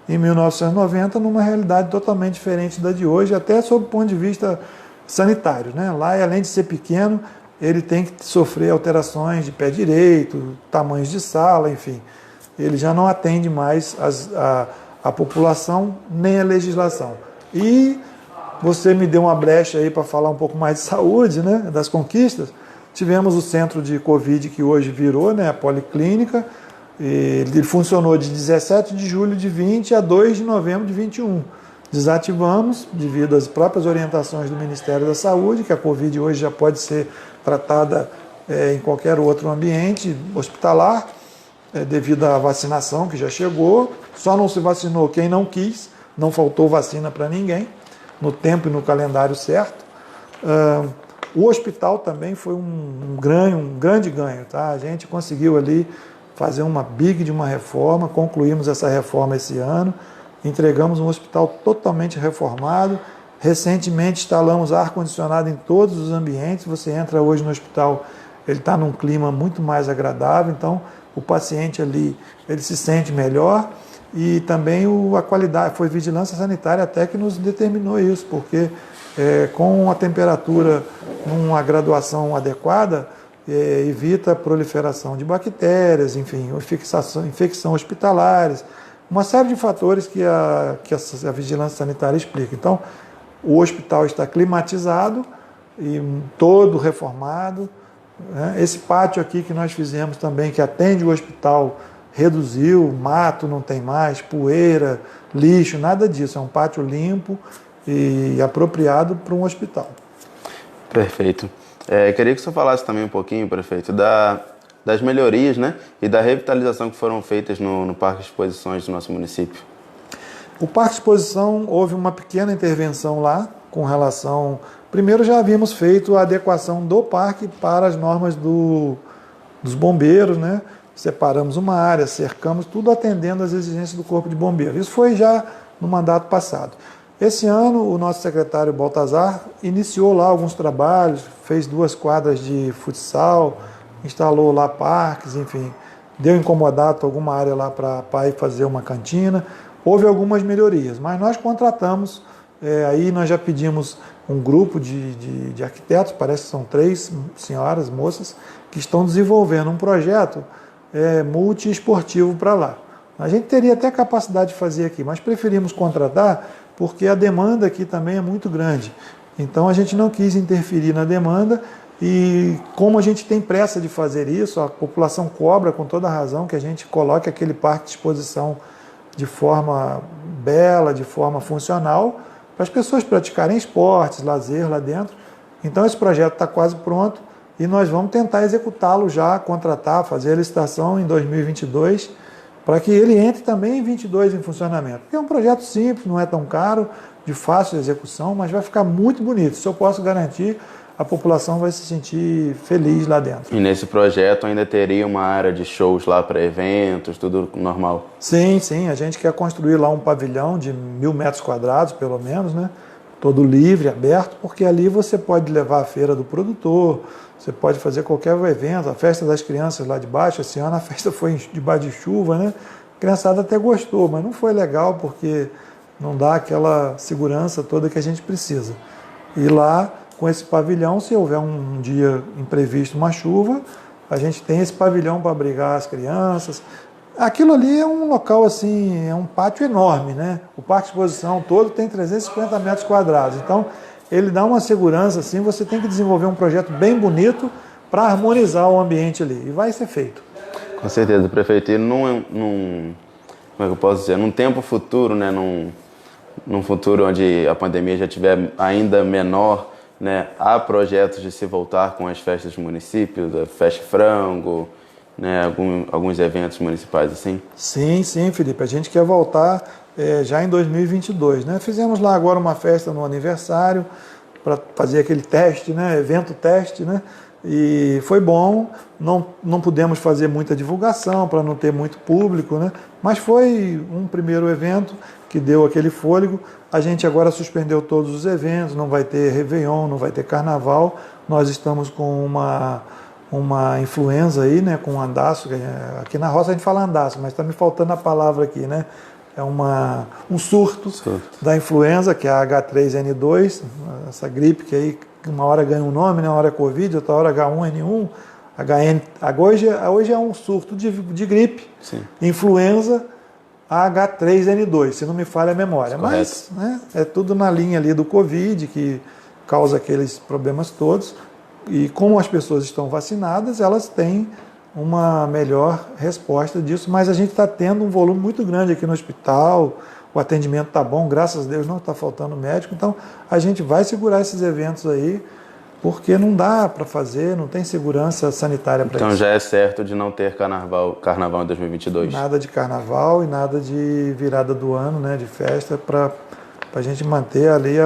em 1990, numa realidade totalmente diferente da de hoje, até sob o ponto de vista sanitário, né? Lá, além de ser pequeno, ele tem que sofrer alterações de pé direito, tamanhos de sala, enfim. Ele já não atende mais a população nem a legislação. E você me deu uma brecha aí para falar um pouco mais de saúde, né, das conquistas. Tivemos o centro de Covid que hoje virou, né, a Policlínica. Ele funcionou de 17 de julho de 20 a 2 de novembro de 21. Desativamos devido às próprias orientações do Ministério da Saúde, que a Covid hoje já pode ser tratada em qualquer outro ambiente hospitalar, devido à vacinação que já chegou. Só não se vacinou quem não quis, não faltou vacina para ninguém, no tempo e no calendário certo. O hospital também foi um grande ganho. Tá? A gente conseguiu ali fazer uma big de uma reforma, concluímos essa reforma esse ano, entregamos um hospital totalmente reformado. Recentemente instalamos ar-condicionado em todos os ambientes. Você entra hoje no hospital, ele está num clima muito mais agradável, então o paciente ali ele se sente melhor. E também a qualidade, foi vigilância sanitária até que nos determinou isso, porque com a temperatura numa graduação adequada, evita a proliferação de bactérias, enfim, infecção hospitalares, uma série de fatores que a vigilância sanitária explica. Então, o hospital está climatizado e todo reformado. Né? Esse pátio aqui que nós fizemos também, que atende o hospital, reduziu, mato não tem mais, poeira, lixo, nada disso. É um pátio limpo e apropriado para um hospital. Perfeito. Queria que o senhor falasse também um pouquinho, prefeito, das melhorias, né, e da revitalização que foram feitas no Parque de Exposições do nosso município. O Parque de Exposição, houve uma pequena intervenção lá com relação... Primeiro já havíamos feito a adequação do parque para as normas dos bombeiros, né? Separamos uma área, cercamos, tudo atendendo às exigências do Corpo de Bombeiros. Isso foi já no mandato passado. Esse ano, o nosso secretário Baltazar iniciou lá alguns trabalhos, fez 2 quadras de futsal, instalou lá parques, enfim, deu incomodado alguma área lá para ir fazer uma cantina. Houve algumas melhorias, mas nós contratamos, aí nós já pedimos um grupo de arquitetos, parece que são 3 senhoras, moças, que estão desenvolvendo um projeto multiesportivo para lá. A gente teria até capacidade de fazer aqui, mas preferimos contratar porque a demanda aqui também é muito grande. Então a gente não quis interferir na demanda e como a gente tem pressa de fazer isso, a população cobra com toda razão que a gente coloque aquele parque de exposição de forma bela, de forma funcional, para as pessoas praticarem esportes, lazer lá dentro. Então esse projeto está quase pronto e nós vamos tentar executá-lo já, contratar, fazer a licitação em 2022, para que ele entre também em 22 em funcionamento. Porque é um projeto simples, não é tão caro, de fácil execução, mas vai ficar muito bonito. Isso eu posso garantir, a população vai se sentir feliz lá dentro. E nesse projeto ainda teria uma área de shows lá para eventos, tudo normal? Sim, sim. A gente quer construir lá um pavilhão de 1.000 metros quadrados, pelo menos, né? Todo livre, aberto, porque ali você pode levar a feira do produtor, você pode fazer qualquer evento, a festa das crianças lá de baixo. Esse ano a festa foi debaixo de chuva, né? A criançada até gostou, mas não foi legal porque não dá aquela segurança toda que a gente precisa. E lá, com esse pavilhão, se houver um dia imprevisto, uma chuva, a gente tem esse pavilhão para abrigar as crianças. Aquilo ali é um local assim, é um pátio enorme, né? O parque de exposição todo tem 350 metros quadrados. Então, ele dá uma segurança assim, você tem que desenvolver um projeto bem bonito para harmonizar o ambiente ali. E vai ser feito. Com certeza, prefeito. E como é que eu posso dizer? Num tempo futuro, né? Num futuro onde a pandemia já estiver ainda menor, né? Há projetos de se voltar com as festas do município, da Festa Frango, né? Alguns eventos municipais assim? Sim, sim, Felipe. A gente quer voltar já em 2022, né? Fizemos lá agora uma festa no aniversário para fazer aquele teste, né? Evento teste, né? E foi bom. Não pudemos fazer muita divulgação para não ter muito público, né? Mas foi um primeiro evento que deu aquele fôlego. A gente agora suspendeu todos os eventos, não vai ter Réveillon, não vai ter Carnaval. Nós estamos com uma influenza aí, né, com andaço. Aqui na roça a gente fala andaço, mas está me faltando a palavra aqui, né? É um surto da influenza, que é a H3N2, essa gripe que aí uma hora ganha um nome, né? Uma hora é Covid, outra hora H1N1, hoje é um surto de gripe, sim. Influenza H3N2, se não me falha a memória. Mas né, é tudo na linha ali do Covid, que causa aqueles problemas todos. E como as pessoas estão vacinadas, elas têm uma melhor resposta disso. Mas a gente está tendo um volume muito grande aqui no hospital, o atendimento está bom, graças a Deus não está faltando médico. Então a gente vai segurar esses eventos aí, porque não dá para fazer, não tem segurança sanitária para isso. Então já é certo de não ter carnaval em 2022? Nada de carnaval e nada de virada do ano, né, de festa, para a gente manter ali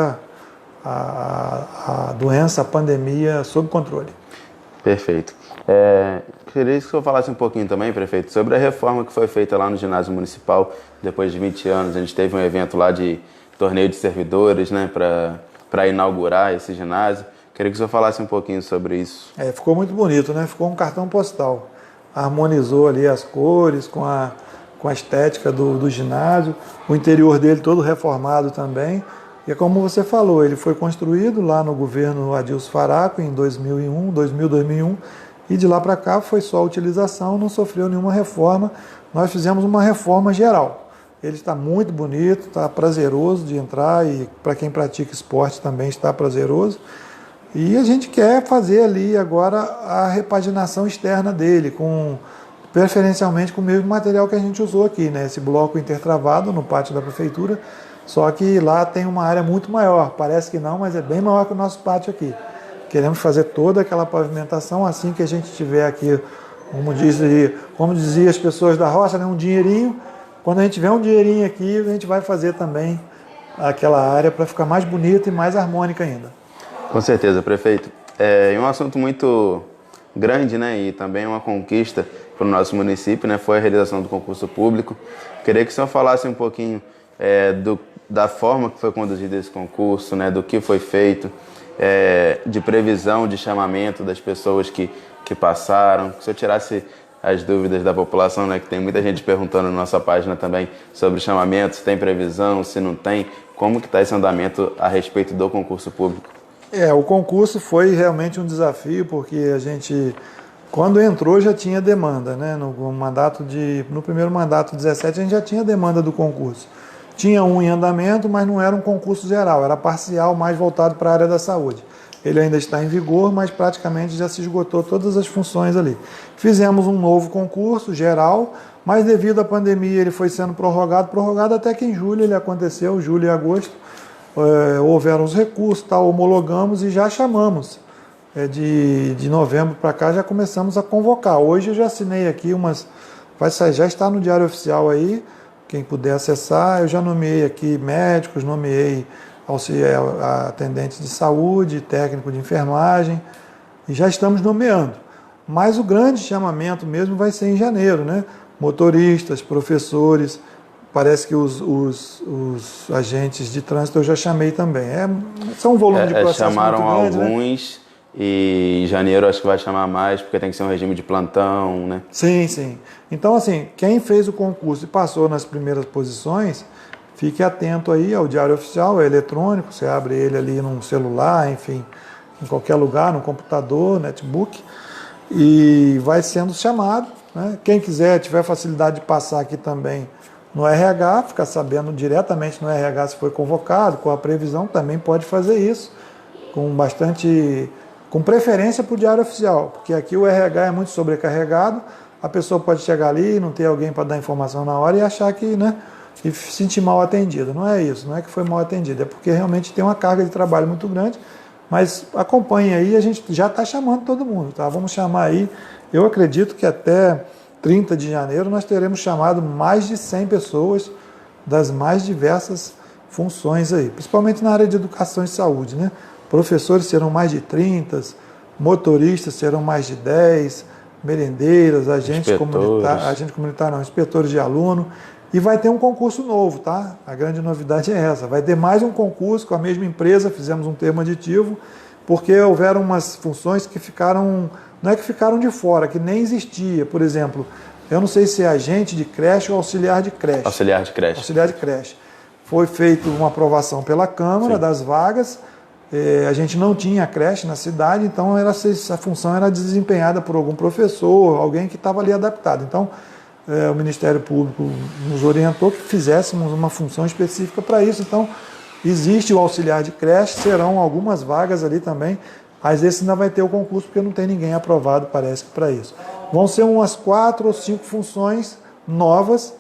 a doença, a pandemia sob controle. Perfeito. Queria que o senhor falasse um pouquinho também, prefeito, sobre a reforma que foi feita lá no ginásio municipal. Depois de 20 anos, a gente teve um evento lá de torneio de servidores, né, para inaugurar esse ginásio. Queria que o senhor falasse um pouquinho sobre isso. Ficou muito bonito, né? Ficou um cartão postal. Harmonizou ali as cores com a estética do ginásio. O interior dele todo reformado também. E como você falou, ele foi construído lá no governo Adilson Faraco em 2001, e de lá para cá foi só a utilização, não sofreu nenhuma reforma. Nós fizemos uma reforma geral. Ele está muito bonito, está prazeroso de entrar e para quem pratica esporte também está prazeroso. E a gente quer fazer ali agora a repaginação externa dele, preferencialmente com o mesmo material que a gente usou aqui, né? Esse bloco intertravado no pátio da prefeitura, só que lá tem uma área muito maior, parece que não, mas é bem maior que o nosso pátio aqui. Queremos fazer toda aquela pavimentação assim que a gente tiver aqui, como dizia as pessoas da roça, né? Um dinheirinho, quando a gente tiver um dinheirinho aqui, a gente vai fazer também aquela área para ficar mais bonita e mais harmônica ainda. Com certeza, prefeito. É um assunto muito grande, né, e também uma conquista para o nosso município, né, foi a realização do concurso público. Queria que o senhor falasse um pouquinho da forma que foi conduzido esse concurso, né, do que foi feito, de previsão de chamamento das pessoas que passaram, que o senhor tirasse as dúvidas da população, né, que tem muita gente perguntando na nossa página também sobre chamamento, se tem previsão, se não tem, como que está esse andamento a respeito do concurso público? O concurso foi realmente um desafio, porque a gente, quando entrou, já tinha demanda, né? No primeiro mandato 17, a gente já tinha demanda do concurso. Tinha um em andamento, mas não era um concurso geral, era parcial, mais voltado para a área da saúde. Ele ainda está em vigor, mas praticamente já se esgotou todas as funções ali. Fizemos um novo concurso geral, mas devido à pandemia ele foi sendo prorrogado até que em julho ele aconteceu, julho e agosto. Houveram os recursos, homologamos e já chamamos. De novembro para cá já começamos a convocar. Hoje eu já assinei aqui já está no Diário Oficial aí, quem puder acessar. Eu já nomeei aqui médicos, nomeei atendentes de saúde, técnico de enfermagem, e já estamos nomeando. Mas o grande chamamento mesmo vai ser em janeiro, né? Motoristas, professores, parece que os agentes de trânsito eu já chamei também. São um volume de processo chamaram muito grande, alguns, né? E em janeiro acho que vai chamar mais, porque tem que ser um regime de plantão, né? Sim, sim. Então, assim, quem fez o concurso e passou nas primeiras posições, fique atento aí ao Diário Oficial, é eletrônico, você abre ele ali num celular, enfim, em qualquer lugar, no computador, notebook, e vai sendo chamado, né? Quem quiser, tiver facilidade de passar aqui também no RH, ficar sabendo diretamente no RH se foi convocado, com a previsão, também pode fazer isso, com preferência para o Diário Oficial, porque aqui o RH é muito sobrecarregado, a pessoa pode chegar ali, não ter alguém para dar informação na hora e achar que, né, e se sentir mal atendida. Não é isso, não é que foi mal atendida, é porque realmente tem uma carga de trabalho muito grande, mas acompanhe aí, a gente já está chamando todo mundo, tá? Vamos chamar aí, eu acredito que até 30 de janeiro nós teremos chamado mais de 100 pessoas das mais diversas funções aí, principalmente na área de educação e saúde, né? Professores serão mais de 30, motoristas serão mais de 10, merendeiras, agentes comunitários, inspetores de aluno, e vai ter um concurso novo, tá? A grande novidade é essa, vai ter mais um concurso com a mesma empresa, fizemos um termo aditivo, porque houveram umas funções que ficaram, não é que ficaram de fora, que nem existia, por exemplo, eu não sei se é agente de creche ou auxiliar de creche. Auxiliar de creche. Auxiliar de creche. Foi feita uma aprovação pela Câmara das vagas, a gente não tinha creche na cidade, então essa função era desempenhada por algum professor, alguém que estava ali adaptado. Então, o Ministério Público nos orientou que fizéssemos uma função específica para isso. Então, existe o auxiliar de creche, serão algumas vagas ali também, mas esse ainda vai ter o concurso porque não tem ninguém aprovado, parece que para isso. Vão ser umas 4 ou 5 funções novas,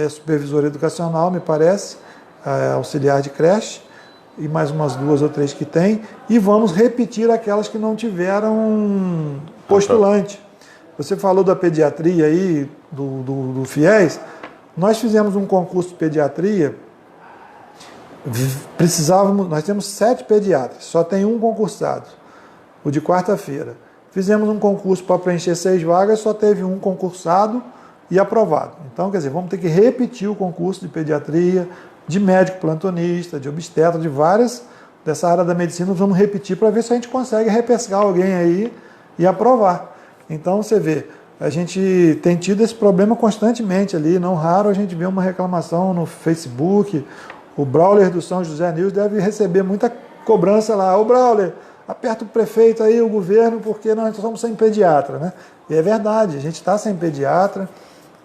supervisor educacional, me parece, auxiliar de creche, e mais umas 2 ou 3 que tem, e vamos repetir aquelas que não tiveram postulante. Você falou da pediatria aí, do FIES, nós fizemos um concurso de pediatria, nós temos 7 pediatras, só tem um concursado, o de quarta-feira. Fizemos um concurso para preencher 6 vagas, só teve um concursado e aprovado. Então, quer dizer, vamos ter que repetir o concurso de pediatria, de médico plantonista, de obstetra, de várias dessa área da medicina, vamos repetir para ver se a gente consegue repescar alguém aí e aprovar. Então, você vê, a gente tem tido esse problema constantemente ali, não raro a gente vê uma reclamação no Facebook, o Brawler do São José News deve receber muita cobrança lá, ô Brawler, aperta o prefeito aí, o governo, porque nós estamos sem pediatra, né? E é verdade, a gente está sem pediatra,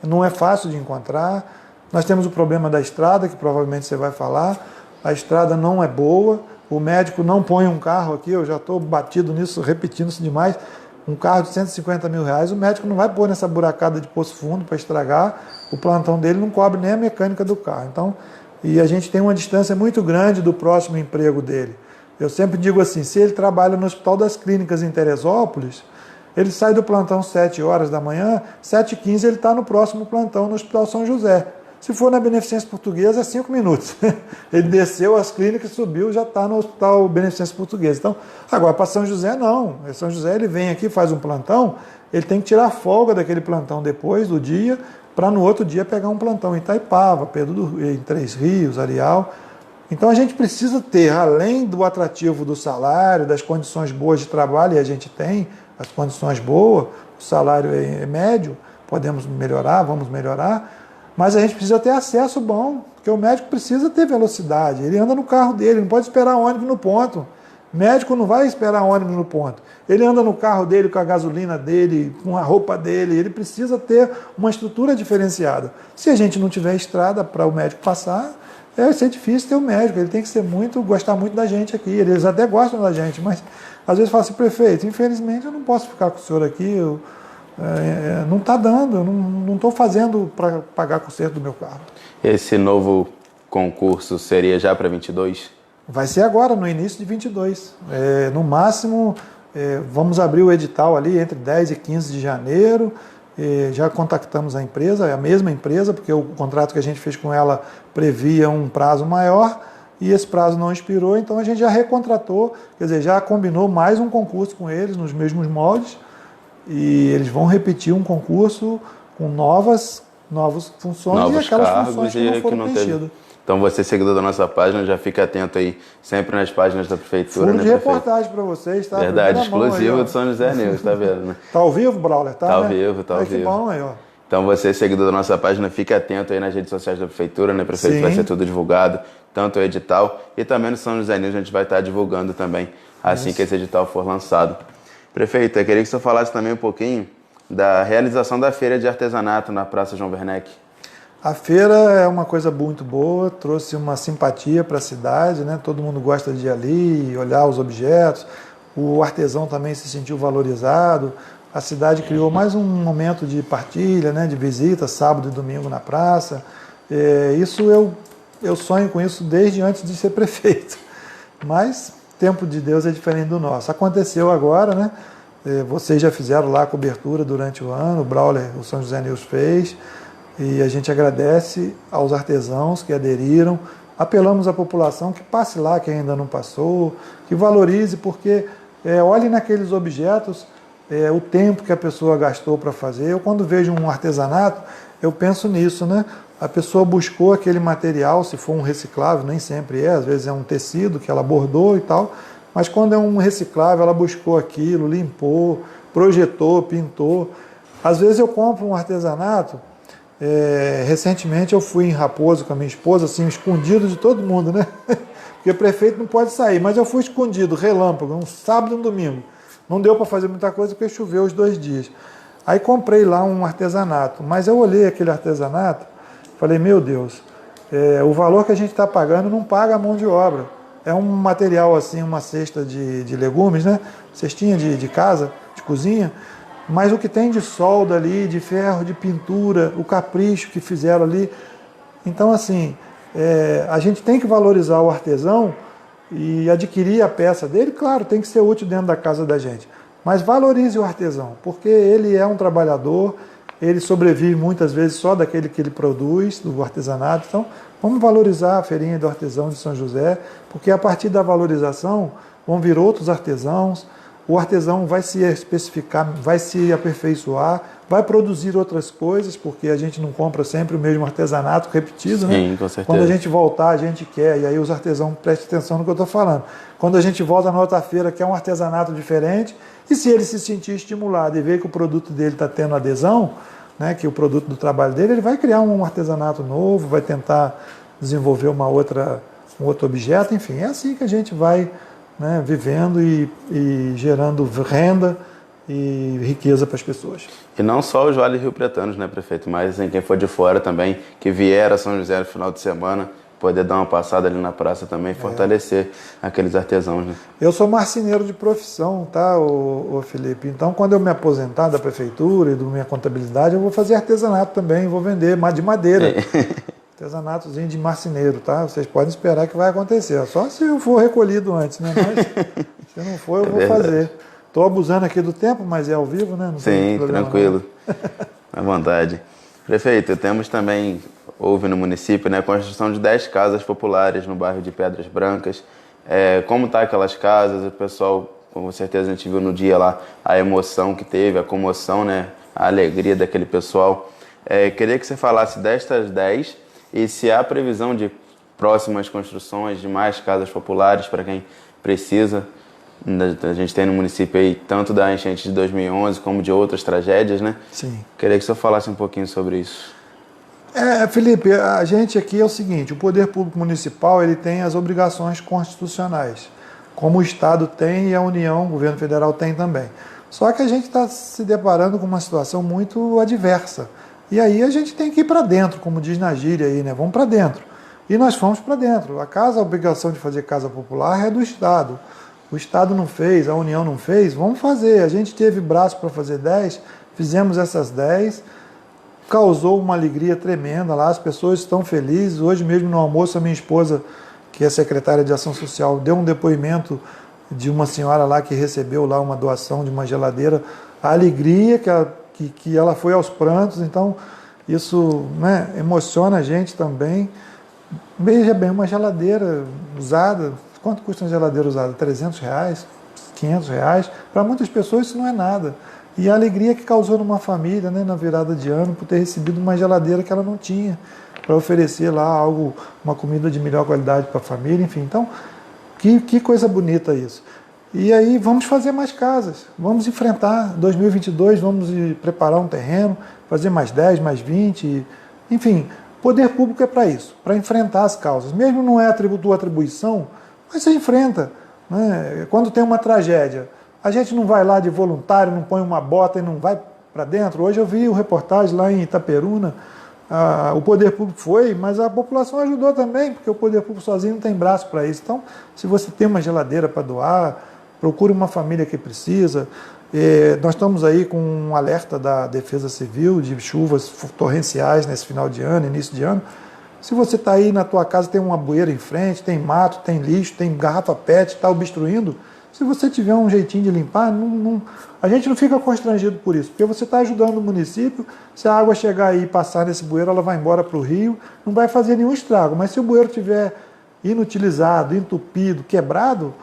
não é fácil de encontrar. Nós temos o problema da estrada, que provavelmente você vai falar. A estrada não é boa, o médico não põe um carro aqui, eu já estou batido nisso, repetindo isso demais, um carro de 150 mil reais, o médico não vai pôr nessa buracada de poço fundo para estragar, o plantão dele não cobre nem a mecânica do carro. Então, e a gente tem uma distância muito grande do próximo emprego dele. Eu sempre digo assim, se ele trabalha no Hospital das Clínicas em Teresópolis, ele sai do plantão 7 horas da manhã, 7h15 ele está no próximo plantão no Hospital São José. Se for na Beneficência Portuguesa, é 5 minutos. Ele desceu as clínicas, subiu, já está no Hospital Beneficência Portuguesa. Então, agora para São José não. São José ele vem aqui, faz um plantão, ele tem que tirar folga daquele plantão depois do dia, para no outro dia pegar um plantão em Itaipava, em Três Rios, Areal. Então a gente precisa ter, além do atrativo do salário, das condições boas de trabalho, e a gente tem as condições boas, o salário é médio, podemos melhorar, vamos melhorar, mas a gente precisa ter acesso bom, porque o médico precisa ter velocidade, ele anda no carro dele, não pode esperar ônibus no ponto. O médico não vai esperar ônibus no ponto. Ele anda no carro dele, com a gasolina dele, com a roupa dele, ele precisa ter uma estrutura diferenciada. Se a gente não tiver estrada para o médico passar, vai ser difícil ter um médico, ele tem que gostar muito da gente aqui, eles até gostam da gente, mas às vezes fala assim, prefeito, infelizmente eu não posso ficar com o senhor aqui, não está dando, eu não estou fazendo para pagar o conserto do meu carro. Esse novo concurso seria já para 22? Vai ser agora, no início de 22. No máximo, vamos abrir o edital ali entre 10 e 15 de janeiro. Já contactamos a empresa, é a mesma empresa, porque o contrato que a gente fez com ela previa um prazo maior e esse prazo não expirou, então a gente já recontratou, quer dizer, já combinou mais um concurso com eles nos mesmos moldes e eles vão repetir um concurso com novas funções novos e aquelas cargos funções que não foram preenchidas. Então você, seguidor da nossa página, já fica atento aí sempre nas páginas da Prefeitura. Furo de reportagem para vocês, tá? Verdade, exclusivo do São José News, tá vendo? Né? Tá ao vivo, Brawler? Tá ao vivo, tá ao vivo. Que bom aí, ó. Então você, seguidor da nossa página, fica atento aí nas redes sociais da Prefeitura, né? Prefeito, Sim. vai ser tudo divulgado, tanto o edital e também no São José News a gente vai estar divulgando também, assim que esse edital for lançado. Prefeito, eu queria que você falasse também um pouquinho da realização da Feira de Artesanato na Praça João Werneck. A feira é uma coisa muito boa, trouxe uma simpatia para a cidade, né? Todo mundo gosta de ir ali, olhar os objetos, o artesão também se sentiu valorizado, a cidade criou mais um momento de partilha, né? De visita, sábado e domingo na praça. Eu sonho com isso desde antes de ser prefeito, mas o tempo de Deus é diferente do nosso. Aconteceu agora, né? Vocês já fizeram lá a cobertura durante o ano, o Brawler, o São José News fez, e a gente agradece aos artesãos que aderiram, apelamos à população que passe lá, quem ainda não passou, que valorize, porque olhe naqueles objetos o tempo que a pessoa gastou para fazer. Eu, quando vejo um artesanato, eu penso nisso, né? A pessoa buscou aquele material, se for um reciclável, nem sempre às vezes é um tecido que ela bordou e tal, mas quando é um reciclável, ela buscou aquilo, limpou, projetou, pintou. Às vezes eu compro um artesanato. Recentemente eu fui em Raposo com a minha esposa, assim, escondido de todo mundo, né? Porque o prefeito não pode sair, mas eu fui escondido, relâmpago, um sábado e um domingo. Não deu para fazer muita coisa porque choveu os 2 dias. Aí comprei lá um artesanato, mas eu olhei aquele artesanato, falei, meu Deus, o valor que a gente está pagando não paga a mão de obra. É um material assim, uma cesta de legumes, né? Cestinha de casa, de cozinha. Mas o que tem de solda ali, de ferro, de pintura, o capricho que fizeram ali. Então, assim, a gente tem que valorizar o artesão e adquirir a peça dele. Claro, tem que ser útil dentro da casa da gente. Mas valorize o artesão, porque ele é um trabalhador, ele sobrevive muitas vezes só daquele que ele produz, do artesanato. Então, vamos valorizar a feirinha do artesão de São José, porque a partir da valorização vão vir outros artesãos. O artesão vai se especificar, vai se aperfeiçoar, vai produzir outras coisas, porque a gente não compra sempre o mesmo artesanato repetido, né? Sim, com certeza. Quando a gente voltar, a gente quer, e aí os artesãos prestem atenção no que eu estou falando. Quando a gente volta na outra feira, quer um artesanato diferente, e se ele se sentir estimulado e ver que o produto dele está tendo adesão, né, que o produto do trabalho dele, ele vai criar um artesanato novo, vai tentar desenvolver um outro objeto, enfim, é assim que a gente vai, né, vivendo e gerando renda e riqueza para as pessoas. E não só os vales rio-pretanos, né, prefeito, mas quem for de fora também, que vier a São José no final de semana, poder dar uma passada ali na praça também, fortalecer aqueles artesãos, né? Eu sou marceneiro de profissão, tá, ô Felipe? Então, quando eu me aposentar da prefeitura e da minha contabilidade, eu vou fazer artesanato também, vou vender de madeira. Artesanatozinho de marceneiro, tá? Vocês podem esperar que vai acontecer. Só se eu for recolhido antes, né? Mas se não for, eu vou fazer. Estou abusando aqui do tempo, mas é ao vivo, né? Não Sim, tranquilo. À vontade. Prefeito, temos também houve no município, né? A construção de 10 casas populares no bairro de Pedras Brancas. Como tá aquelas casas, o pessoal, com certeza a gente viu no dia lá a emoção que teve, a comoção, né? A alegria daquele pessoal. Queria que você falasse destas 10 e se há previsão de próximas construções de mais casas populares para quem precisa. A gente tem no município aí tanto da enchente de 2011 como de outras tragédias, né? Sim. Queria que você falasse um pouquinho sobre isso. Felipe, a gente aqui é o seguinte, o poder público municipal ele tem as obrigações constitucionais, como o Estado tem e a União, o governo federal tem também. Só que a gente está se deparando com uma situação muito adversa. E aí a gente tem que ir para dentro, como diz na gíria aí, né? Vamos para dentro. E nós fomos para dentro. A obrigação de fazer casa popular é do Estado. O Estado não fez, a União não fez, vamos fazer. A gente teve braço para fazer 10, fizemos essas 10, causou uma alegria tremenda lá, as pessoas estão felizes. Hoje mesmo no almoço a minha esposa, que é secretária de Ação Social, deu um depoimento de uma senhora lá que recebeu lá uma doação de uma geladeira, a alegria que ela foi aos prantos, então isso, né, emociona a gente também. Veja bem, uma geladeira usada, quanto custa uma geladeira usada? R$300, R$500? Para muitas pessoas isso não é nada. E a alegria que causou numa família, né, na virada de ano, por ter recebido uma geladeira que ela não tinha, para oferecer lá algo, uma comida de melhor qualidade para a família, enfim. Então, que coisa bonita isso. E aí vamos fazer mais casas, vamos enfrentar 2022, vamos preparar um terreno, fazer mais 10, mais 20, enfim, poder público é para isso, para enfrentar as causas. Mesmo não é tua atribuição, mas você enfrenta, né? Quando tem uma tragédia, a gente não vai lá de voluntário, não põe uma bota e não vai para dentro. Hoje eu vi o reportagem lá em Itaperuna, o poder público foi, mas a população ajudou também, porque o poder público sozinho não tem braço para isso. Então, se você tem uma geladeira para doar, procure uma família que precisa. Nós estamos aí com um alerta da Defesa Civil de chuvas torrenciais nesse final de ano, início de ano. Se você está aí na tua casa, tem uma bueira em frente, tem mato, tem lixo, tem garrafa PET, está obstruindo, se você tiver um jeitinho de limpar, a gente não fica constrangido por isso, porque você está ajudando o município. Se a água chegar aí e passar nesse bueiro, ela vai embora para o rio, não vai fazer nenhum estrago. Mas se o bueiro estiver inutilizado, entupido, quebrado,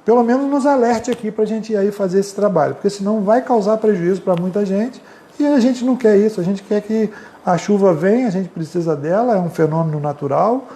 pelo menos nos alerte aqui para a gente ir aí fazer esse trabalho, porque senão vai causar prejuízo para muita gente e a gente não quer isso. A gente quer que a chuva venha, a gente precisa dela, é um fenômeno natural,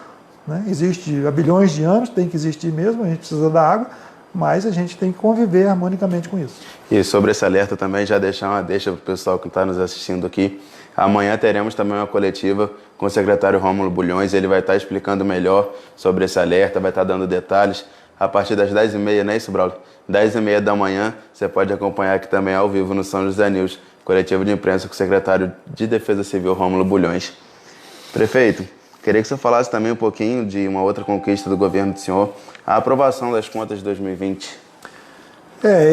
né? Existe há bilhões de anos, tem que existir mesmo, a gente precisa da água, mas a gente tem que conviver harmonicamente com isso. E sobre esse alerta também, já deixar uma deixa para o pessoal que está nos assistindo aqui. Amanhã teremos também uma coletiva com o secretário Rômulo Bulhões, ele vai estar explicando melhor sobre esse alerta, vai estar dando detalhes a partir das 10h30, não é isso, Braulio? 10h30 da manhã, você pode acompanhar aqui também ao vivo no São José News, coletivo de imprensa com o secretário de Defesa Civil, Rômulo Bulhões. Prefeito, queria que você falasse também um pouquinho de uma outra conquista do governo do senhor, a aprovação das contas de 2020.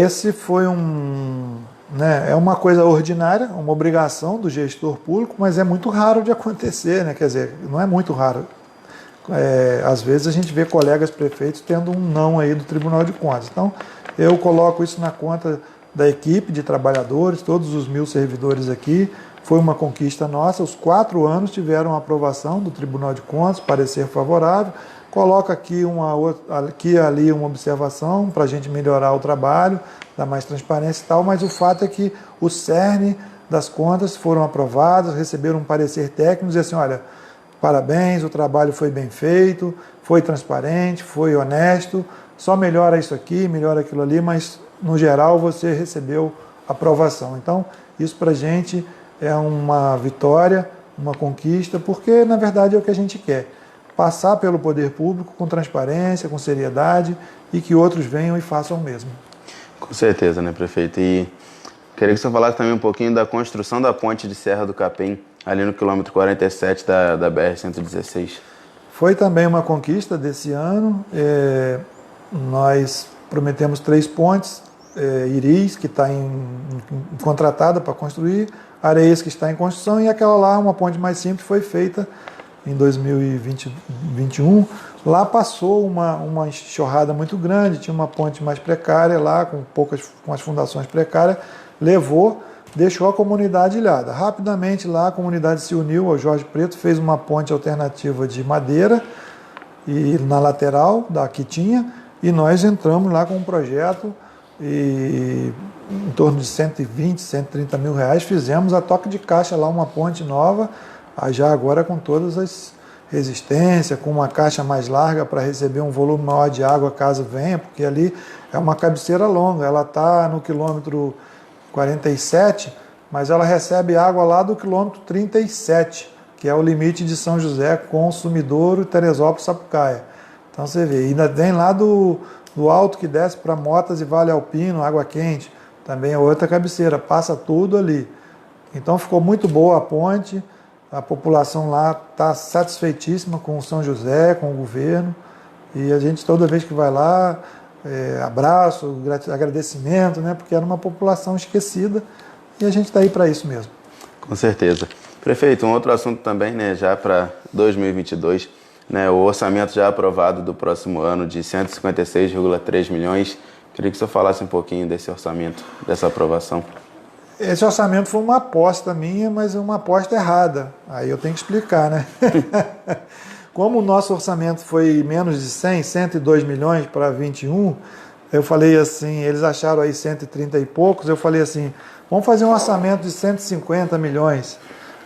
Esse foi é uma coisa ordinária, uma obrigação do gestor público, mas é muito raro de acontecer, né? Quer dizer, não é muito raro. Às vezes a gente vê colegas prefeitos tendo um não aí do Tribunal de Contas. Então, eu coloco isso na conta da equipe de trabalhadores, todos os 1.000 servidores aqui. Foi uma conquista nossa. Os 4 anos tiveram a aprovação do Tribunal de Contas, parecer favorável. Coloca aqui aqui e ali uma observação para a gente melhorar o trabalho, dar mais transparência e tal, mas o fato é que o cerne das contas foram aprovadas, receberam um parecer técnico e assim, olha, parabéns, o trabalho foi bem feito, foi transparente, foi honesto, só melhora isso aqui, melhora aquilo ali, mas no geral você recebeu aprovação. Então, isso para a gente é uma vitória, uma conquista, porque na verdade é o que a gente quer. Passar pelo poder público com transparência, com seriedade e que outros venham e façam o mesmo. Com certeza, né, prefeito? E queria que você falasse também um pouquinho da construção da ponte de Serra do Capim, ali no quilômetro 47 da BR-116. Foi também uma conquista desse ano. Nós prometemos 3 pontes, Iris, que está contratada para construir, Areias, que está em construção, e aquela lá, uma ponte mais simples, foi feita em 2021. Lá passou uma enxurrada muito grande, tinha uma ponte mais precária lá, com as fundações precárias, levou, deixou a comunidade ilhada. Rapidamente lá a comunidade se uniu, o Jorge Preto fez uma ponte alternativa de madeira e na lateral da que tinha, e nós entramos lá com um projeto e em torno de 120, 130 mil reais fizemos a toque de caixa lá, uma ponte nova, já agora com todas as resistências, com uma caixa mais larga para receber um volume maior de água caso venha, porque ali é uma cabeceira longa, ela está no quilômetro 47, mas ela recebe água lá do quilômetro 37, que é o limite de São José com Sumidouro, Teresópolis, Sapucaia. Então você vê, ainda vem lá do alto que desce para Motas e Vale Alpino, Água Quente, também é outra cabeceira, passa tudo ali. Então ficou muito boa a ponte, a população lá está satisfeitíssima com o São José, com o governo, e a gente toda vez que vai lá, abraço, agradecimento, né, porque era uma população esquecida e a gente está aí para isso mesmo. Com certeza. Prefeito, um outro assunto também, né, já para 2022, né, o orçamento já aprovado do próximo ano de 156,3 milhões. Queria que o senhor falasse um pouquinho desse orçamento, dessa aprovação. Esse orçamento foi uma aposta minha, mas uma aposta errada. Aí eu tenho que explicar, né? Como o nosso orçamento foi menos de 102 milhões para 21, eu falei assim, eles acharam aí 130 e poucos, eu falei assim, vamos fazer um orçamento de 150 milhões.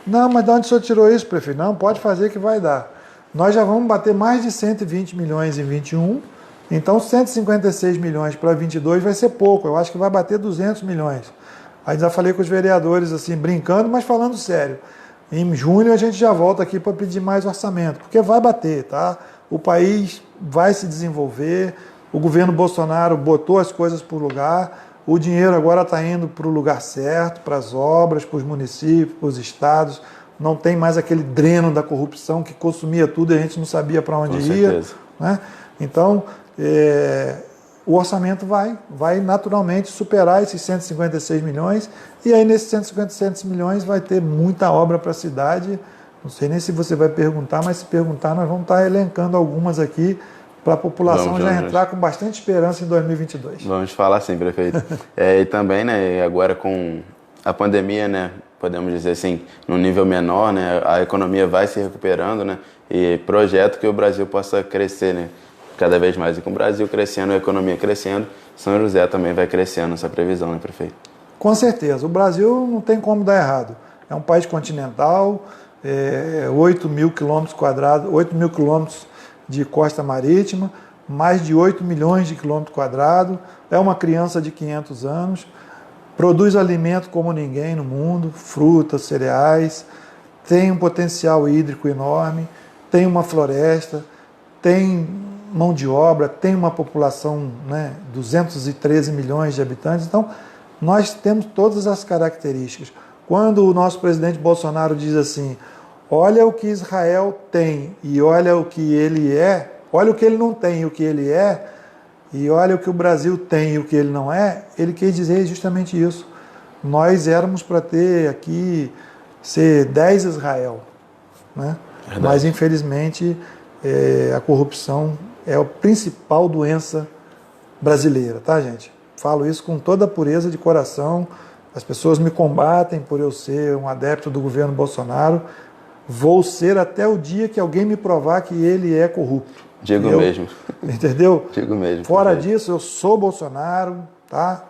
Não, mas de onde o senhor tirou isso, prefeito? Não, pode fazer que vai dar. Nós já vamos bater mais de 120 milhões em 21, então 156 milhões para 22 vai ser pouco, eu acho que vai bater 200 milhões. Aí já falei com os vereadores, assim, brincando, mas falando sério. Em junho a gente já volta aqui para pedir mais orçamento, porque vai bater, tá? O país vai se desenvolver, o governo Bolsonaro botou as coisas para o lugar, o dinheiro agora está indo para o lugar certo, para as obras, para os municípios, para os estados, não tem mais aquele dreno da corrupção que consumia tudo e a gente não sabia para onde ia. Né? Então, o orçamento vai naturalmente superar esses 156 milhões e aí nesses 156 milhões vai ter muita obra para a cidade. Não sei nem se você vai perguntar, mas se perguntar nós vamos estar elencando algumas aqui para a população entrar com bastante esperança em 2022. Vamos falar sim, prefeito. E também, né, agora com a pandemia, né, podemos dizer assim, num nível menor, né, a economia vai se recuperando, né, e projeto que o Brasil possa crescer, né, cada vez mais. E com o Brasil crescendo, a economia crescendo, São José também vai crescendo, essa previsão, né, prefeito? Com certeza. O Brasil não tem como dar errado. É um país continental, 8 mil quilômetros quadrados, 8 mil quilômetros de costa marítima, mais de 8 milhões de quilômetros quadrados, é uma criança de 500 anos, produz alimento como ninguém no mundo, frutas, cereais, tem um potencial hídrico enorme, tem uma floresta, tem mão de obra, tem uma população, né, 213 milhões de habitantes, então nós temos todas as características. Quando o nosso presidente Bolsonaro diz assim, olha o que Israel tem e olha o que ele é, olha o que ele não tem e o que ele é, e olha o que o Brasil tem e o que ele não é, ele quer dizer justamente isso. Nós éramos para ter aqui, ser 10 Israel, né? Mas infelizmente a corrupção é a principal doença brasileira, tá, gente? Falo isso com toda a pureza de coração, as pessoas me combatem por eu ser um adepto do governo Bolsonaro, vou ser até o dia que alguém me provar que ele é corrupto. Digo mesmo. Entendeu? Digo mesmo. Fora disso, eu sou Bolsonaro, tá?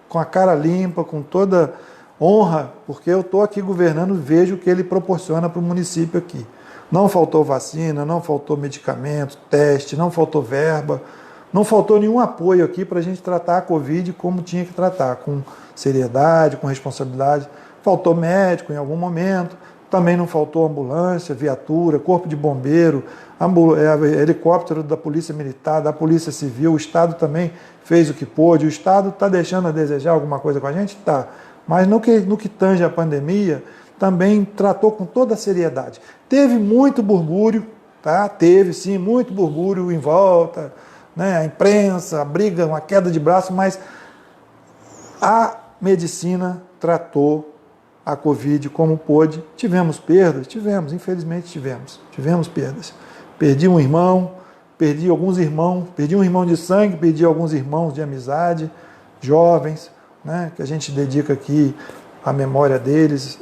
Com a cara limpa, com toda honra, porque eu estou aqui governando e vejo o que ele proporciona para o município aqui. Não faltou vacina, não faltou medicamento, teste, não faltou verba, não faltou nenhum apoio aqui para a gente tratar a Covid como tinha que tratar, com seriedade, com responsabilidade. Faltou médico em algum momento, também não faltou ambulância, viatura, corpo de bombeiro, helicóptero da Polícia Militar, da Polícia Civil, o Estado também fez o que pôde, o Estado está deixando a desejar alguma coisa com a gente? Tá, mas no que tange a pandemia, também tratou com toda a seriedade. Teve muito burburinho, tá? Teve sim, muito burburinho em volta, né? A imprensa, a briga, uma queda de braço, mas a medicina tratou a Covid como pôde. Tivemos perdas? Tivemos, infelizmente tivemos perdas. Perdi um irmão, perdi alguns irmãos, perdi um irmão de sangue, perdi alguns irmãos de amizade, jovens, né, que a gente dedica aqui a memória deles.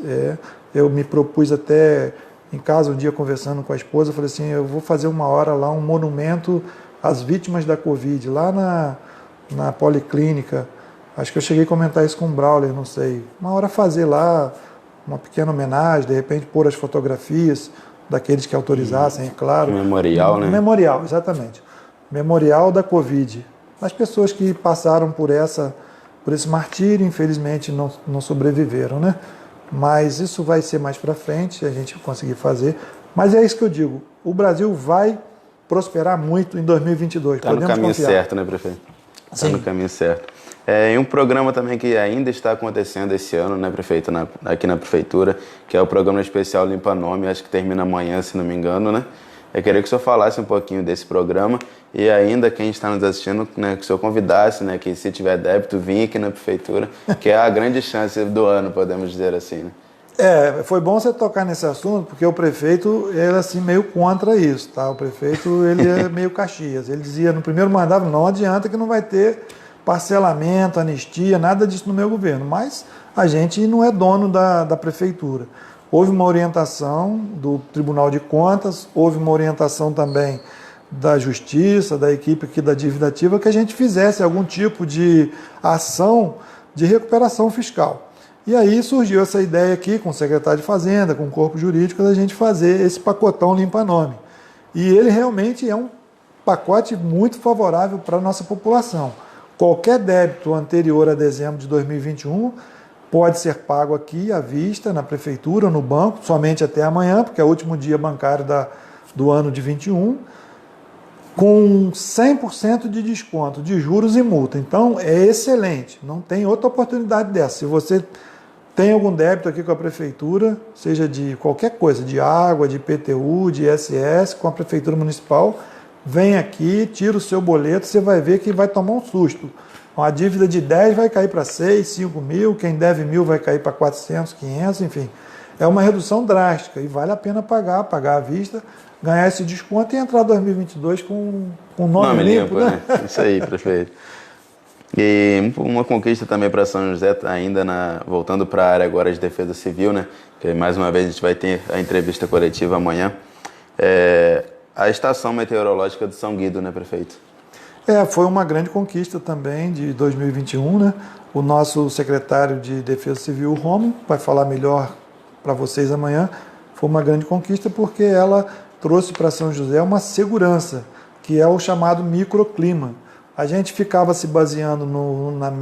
Eu me propus até, em casa, um dia conversando com a esposa, falei assim, eu vou fazer uma hora lá, um monumento às vítimas da Covid, lá na Policlínica. Acho que eu cheguei a comentar isso com o Brawler, não sei. Uma hora fazer lá uma pequena homenagem, de repente pôr as fotografias daqueles que autorizassem, é claro. Memorial, né? Memorial, exatamente. Memorial da Covid. As pessoas que passaram por esse martírio, infelizmente não sobreviveram, né? Mas isso vai ser mais para frente, a gente conseguir fazer. Mas é isso que eu digo, o Brasil vai prosperar muito em 2022. Está no caminho certo, né, prefeito? Está no caminho certo. E um programa também que ainda está acontecendo esse ano, né, prefeito, aqui na prefeitura, que é o programa especial Limpa Nome, acho que termina amanhã, se não me engano, né? Eu queria que o senhor falasse um pouquinho desse programa e ainda quem está nos assistindo, né, que o senhor convidasse, né, que se tiver débito, vir aqui na prefeitura, que é a grande chance do ano, podemos dizer assim, né? Foi bom você tocar nesse assunto, porque o prefeito era assim meio contra isso, tá? O prefeito, ele é meio Caxias. Ele dizia no primeiro mandato, não adianta que não vai ter parcelamento, anistia, nada disso no meu governo. Mas a gente não é dono da prefeitura. Houve uma orientação do Tribunal de Contas, houve uma orientação também da Justiça, da equipe aqui da Dívida Ativa, que a gente fizesse algum tipo de ação de recuperação fiscal. E aí surgiu essa ideia aqui com o secretário de Fazenda, com o corpo jurídico, da gente fazer esse pacotão limpa-nome. E ele realmente é um pacote muito favorável para a nossa população. Qualquer débito anterior a dezembro de 2021 pode ser pago aqui à vista, na prefeitura ou no banco, somente até amanhã, porque é o último dia bancário do ano de 21, com 100% de desconto de juros e multa. Então, é excelente, não tem outra oportunidade dessa. Se você tem algum débito aqui com a prefeitura, seja de qualquer coisa, de água, de IPTU, de ISS, com a prefeitura municipal, vem aqui, tira o seu boleto, você vai ver que vai tomar um susto. Uma dívida de 10 vai cair para 6, 5 mil, quem deve 1.000 vai cair para 400, 500, enfim. É uma redução drástica e vale a pena pagar à vista, ganhar esse desconto e entrar 2022 com nome limpo, né? Isso aí, prefeito. E uma conquista também para São José, ainda voltando para a área agora de defesa civil, né? Que mais uma vez a gente vai ter a entrevista coletiva amanhã. A estação meteorológica de São Guido, né, prefeito? Foi uma grande conquista também de 2021, né? O nosso secretário de Defesa Civil, Romo, vai falar melhor para vocês amanhã. Foi uma grande conquista porque ela trouxe para São José uma segurança, que é o chamado microclima. A gente ficava se baseando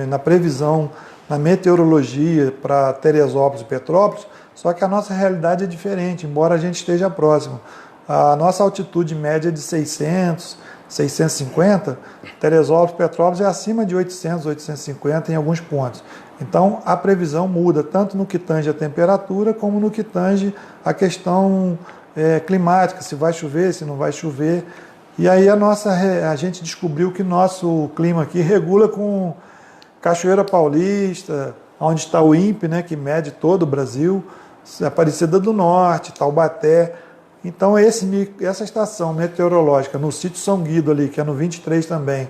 na previsão, na meteorologia para Teresópolis e Petrópolis, só que a nossa realidade é diferente, embora a gente esteja próximo. A nossa altitude média é de 600, 650, Teresópolis, Petrópolis é acima de 800, 850 em alguns pontos. Então, a previsão muda, tanto no que tange a temperatura, como no que tange a questão climática, se vai chover, se não vai chover. E aí a gente descobriu que nosso clima aqui regula com Cachoeira Paulista, onde está o INPE, né, que mede todo o Brasil, Aparecida do Norte, Taubaté. Então essa estação meteorológica no sítio São Guido ali, que é no 23 também,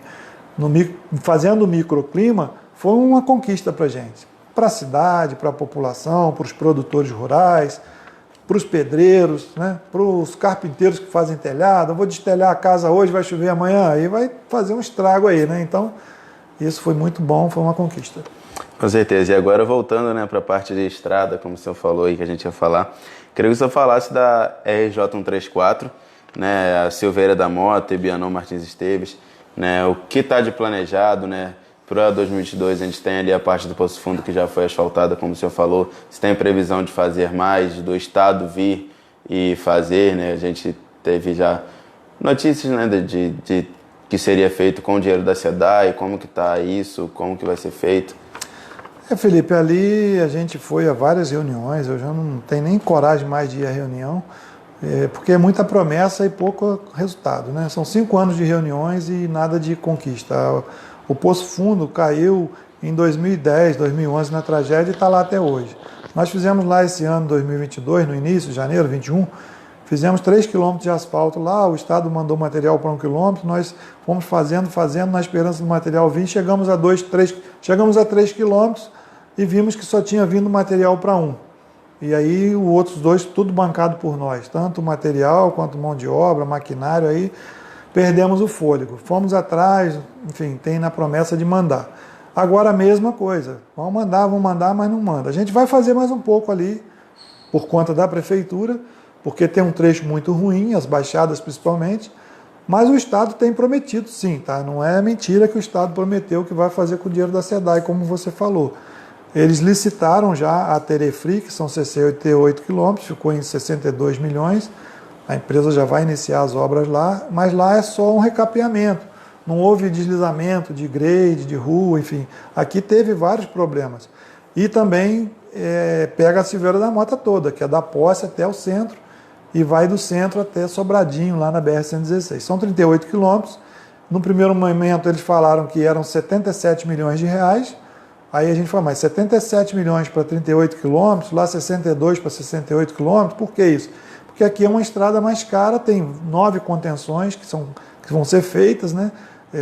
fazendo o microclima, foi uma conquista para a gente. Para a cidade, para a população, para os produtores rurais, para os pedreiros, né, para os carpinteiros que fazem telhado. Eu vou destelhar a casa hoje, vai chover amanhã, aí vai fazer um estrago aí, né? Então, isso foi muito bom, foi uma conquista. Com certeza. E agora voltando, né, para a parte de estrada, como o senhor falou aí que a gente ia falar, queria que o senhor falasse da RJ 134, né, a Silveira da Mota e Bianon Martins Esteves, né, o que está de planejado, né, para 2022 a gente tem ali a parte do Poço Fundo que já foi asfaltada, como o senhor falou, se tem previsão de fazer mais, do Estado vir e fazer, né, a gente teve já notícias, né, de que seria feito com o dinheiro da SEDAI, como que está isso, como que vai ser feito. Felipe, ali a gente foi a várias reuniões, eu já não tenho nem coragem mais de ir à reunião, porque é muita promessa e pouco resultado, né? São 5 anos de reuniões e nada de conquista. O Poço Fundo caiu em 2010, 2011 na tragédia e está lá até hoje. Nós fizemos lá esse ano, 2022, no início, janeiro, 21, fizemos 3 quilômetros de asfalto lá, o Estado mandou material para 1 quilômetro, nós fomos fazendo, na esperança do material vir, chegamos a 3 quilômetros, e vimos que só tinha vindo material para um. E aí os outros dois, tudo bancado por nós, tanto material quanto mão de obra, maquinário, aí perdemos o fôlego. Fomos atrás, enfim, tem na promessa de mandar. Agora a mesma coisa, vão mandar, mas não manda. A gente vai fazer mais um pouco ali, por conta da prefeitura, porque tem um trecho muito ruim, as baixadas principalmente, mas o Estado tem prometido sim, tá? Não é mentira que o Estado prometeu que vai fazer com o dinheiro da SEDAI, como você falou. Eles licitaram já a Terefri, que são 68 quilômetros, ficou em 62 milhões, a empresa já vai iniciar as obras lá, mas lá é só um recapeamento. Não houve deslizamento de grade, de rua, enfim. Aqui teve vários problemas. E também pega a Silveira da Mota toda, que é da Posse até o centro, e vai do centro até Sobradinho, lá na BR-116. São 38 quilômetros. No primeiro momento eles falaram que eram 77 milhões de reais. Aí a gente falou, mas 77 milhões para 38 quilômetros, lá 62 para 68 quilômetros, por que isso? Porque aqui é uma estrada mais cara, tem 9 contenções que vão ser feitas, né?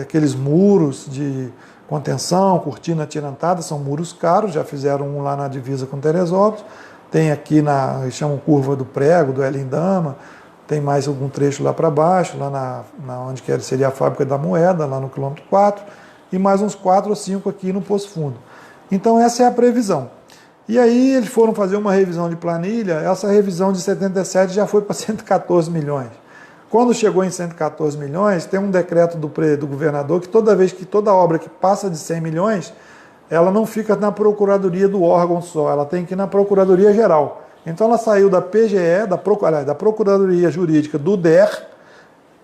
Aqueles muros de contenção, cortina atirantada, são muros caros, já fizeram um lá na divisa com Teresópolis, tem aqui eles chamam Curva do Prego, do Elindama, tem mais algum trecho lá para baixo, lá onde seria a fábrica da moeda, lá no quilômetro 4, e mais uns 4 ou 5 aqui no Poço Fundo. Então essa é a previsão. E aí eles foram fazer uma revisão de planilha, essa revisão de 77 já foi para 114 milhões. Quando chegou em 114 milhões, tem um decreto do governador que toda obra que passa de 100 milhões, ela não fica na procuradoria do órgão só, ela tem que ir na Procuradoria Geral. Então ela saiu da PGE, da Procuradoria Jurídica do DER,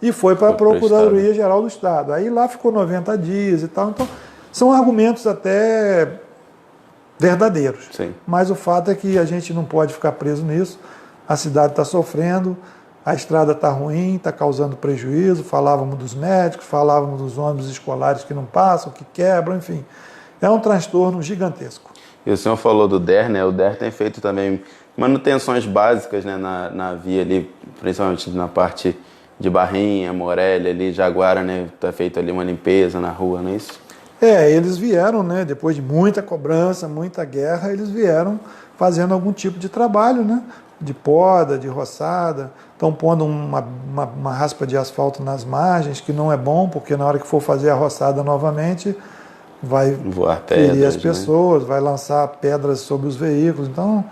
e foi para a Procuradoria Geral do Estado. Aí lá ficou 90 dias e tal. Então são argumentos até verdadeiros. Sim. Mas o fato é que a gente não pode ficar preso nisso. A cidade está sofrendo, a estrada está ruim, está causando prejuízo. Falávamos dos médicos, falávamos dos ônibus escolares que não passam, que quebram, enfim. É um transtorno gigantesco. E o senhor falou do DER, né? O DER tem feito também manutenções básicas, né, na via ali, principalmente na parte de Barrinha, Morelia, ali, Jaguara, né? Está feito ali uma limpeza na rua, não é isso? Eles vieram, né, depois de muita cobrança, muita guerra, eles vieram fazendo algum tipo de trabalho, né, de poda, de roçada, estão pondo uma raspa de asfalto nas margens, que não é bom, porque na hora que for fazer a roçada novamente, vai voar ferir pedras, as pessoas, né? Vai lançar pedras sobre os veículos, então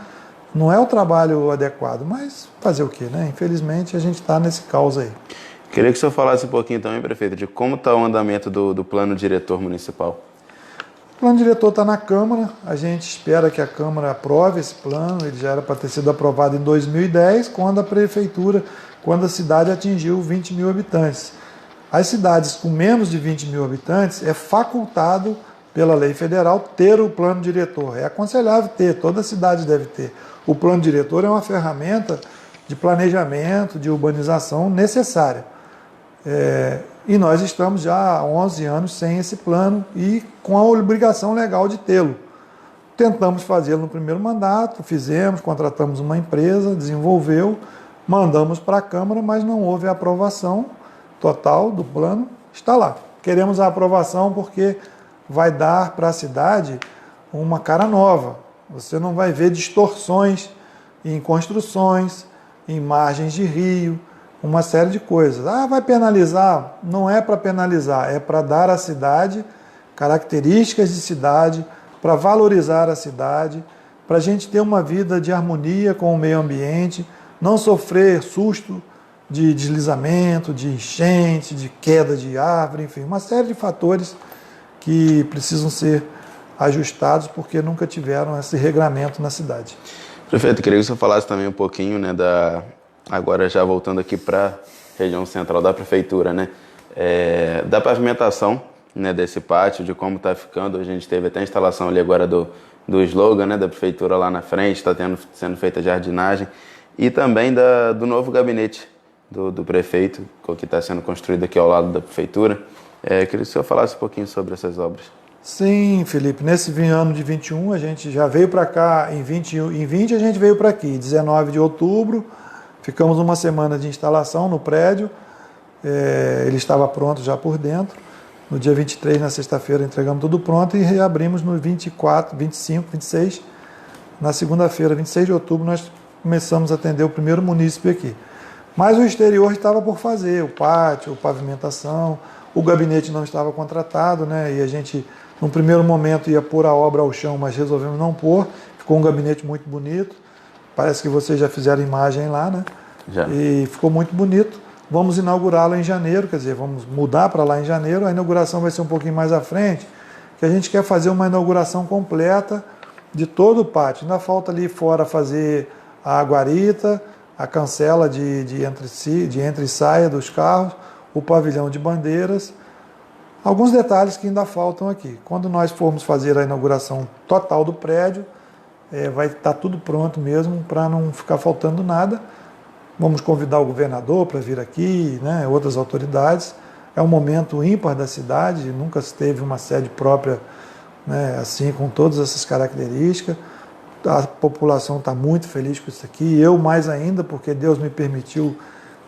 não é o trabalho adequado, mas fazer o quê, né? Infelizmente a gente está nesse caos aí. Queria que o senhor falasse um pouquinho também, prefeito, de como está o andamento do plano diretor municipal. O plano diretor está na Câmara, a gente espera que a Câmara aprove esse plano, ele já era para ter sido aprovado em 2010, quando a cidade atingiu 20 mil habitantes. As cidades com menos de 20 mil habitantes é facultado pela lei federal ter o plano diretor. É aconselhável ter, toda cidade deve ter. O plano diretor é uma ferramenta de planejamento, de urbanização necessária. E nós estamos já há 11 anos sem esse plano e com a obrigação legal de tê-lo. Tentamos fazê-lo no primeiro mandato, contratamos uma empresa, desenvolveu, mandamos para a Câmara, mas não houve a aprovação total do plano. Está lá. Queremos a aprovação porque vai dar para a cidade uma cara nova. Você não vai ver distorções em construções, em margens de rio, uma série de coisas. Vai penalizar? Não é para penalizar, é para dar à cidade características de cidade, para valorizar a cidade, para a gente ter uma vida de harmonia com o meio ambiente, não sofrer susto de deslizamento, de enchente, de queda de árvore, enfim, uma série de fatores que precisam ser ajustados porque nunca tiveram esse regramento na cidade. Prefeito, queria que o senhor falasse também um pouquinho, né, agora já voltando aqui para a região central da prefeitura, né, da pavimentação, né, desse pátio, de como está ficando. A gente teve até a instalação ali agora do slogan, né, da prefeitura lá na frente, está sendo feita jardinagem, e também do novo gabinete do prefeito, que está sendo construído aqui ao lado da prefeitura. Queria que o senhor falasse um pouquinho sobre essas obras. Sim, Felipe, nesse ano de 21 a gente já veio para cá, em 20 a gente veio para aqui, 19 de outubro, ficamos uma semana de instalação no prédio, ele estava pronto já por dentro, No dia 23, na sexta-feira, entregamos tudo pronto e reabrimos no 24, 25, 26. Na segunda-feira, 26 de outubro, nós começamos a atender o primeiro munícipe aqui. Mas o exterior estava por fazer, o pátio, a pavimentação, o gabinete não estava contratado, né? E a gente, num primeiro momento, ia pôr a obra ao chão, mas resolvemos não pôr. Ficou um gabinete muito bonito. Parece que vocês já fizeram imagem lá, né? Já. E ficou muito bonito. Vamos inaugurá-lo em janeiro, quer dizer, vamos mudar para lá em janeiro. A inauguração vai ser um pouquinho mais à frente, que a gente quer fazer uma inauguração completa de todo o pátio. Ainda falta ali fora fazer a guarita, a cancela de entre e saia dos carros, o pavilhão de bandeiras, alguns detalhes que ainda faltam aqui. Quando nós formos fazer a inauguração total do prédio, vai estar tudo pronto mesmo para não ficar faltando nada. Vamos convidar o governador para vir aqui, né, outras autoridades. É um momento ímpar da cidade, nunca se teve uma sede própria, né, assim, com todas essas características. A população está muito feliz com isso aqui, eu mais ainda, porque Deus me permitiu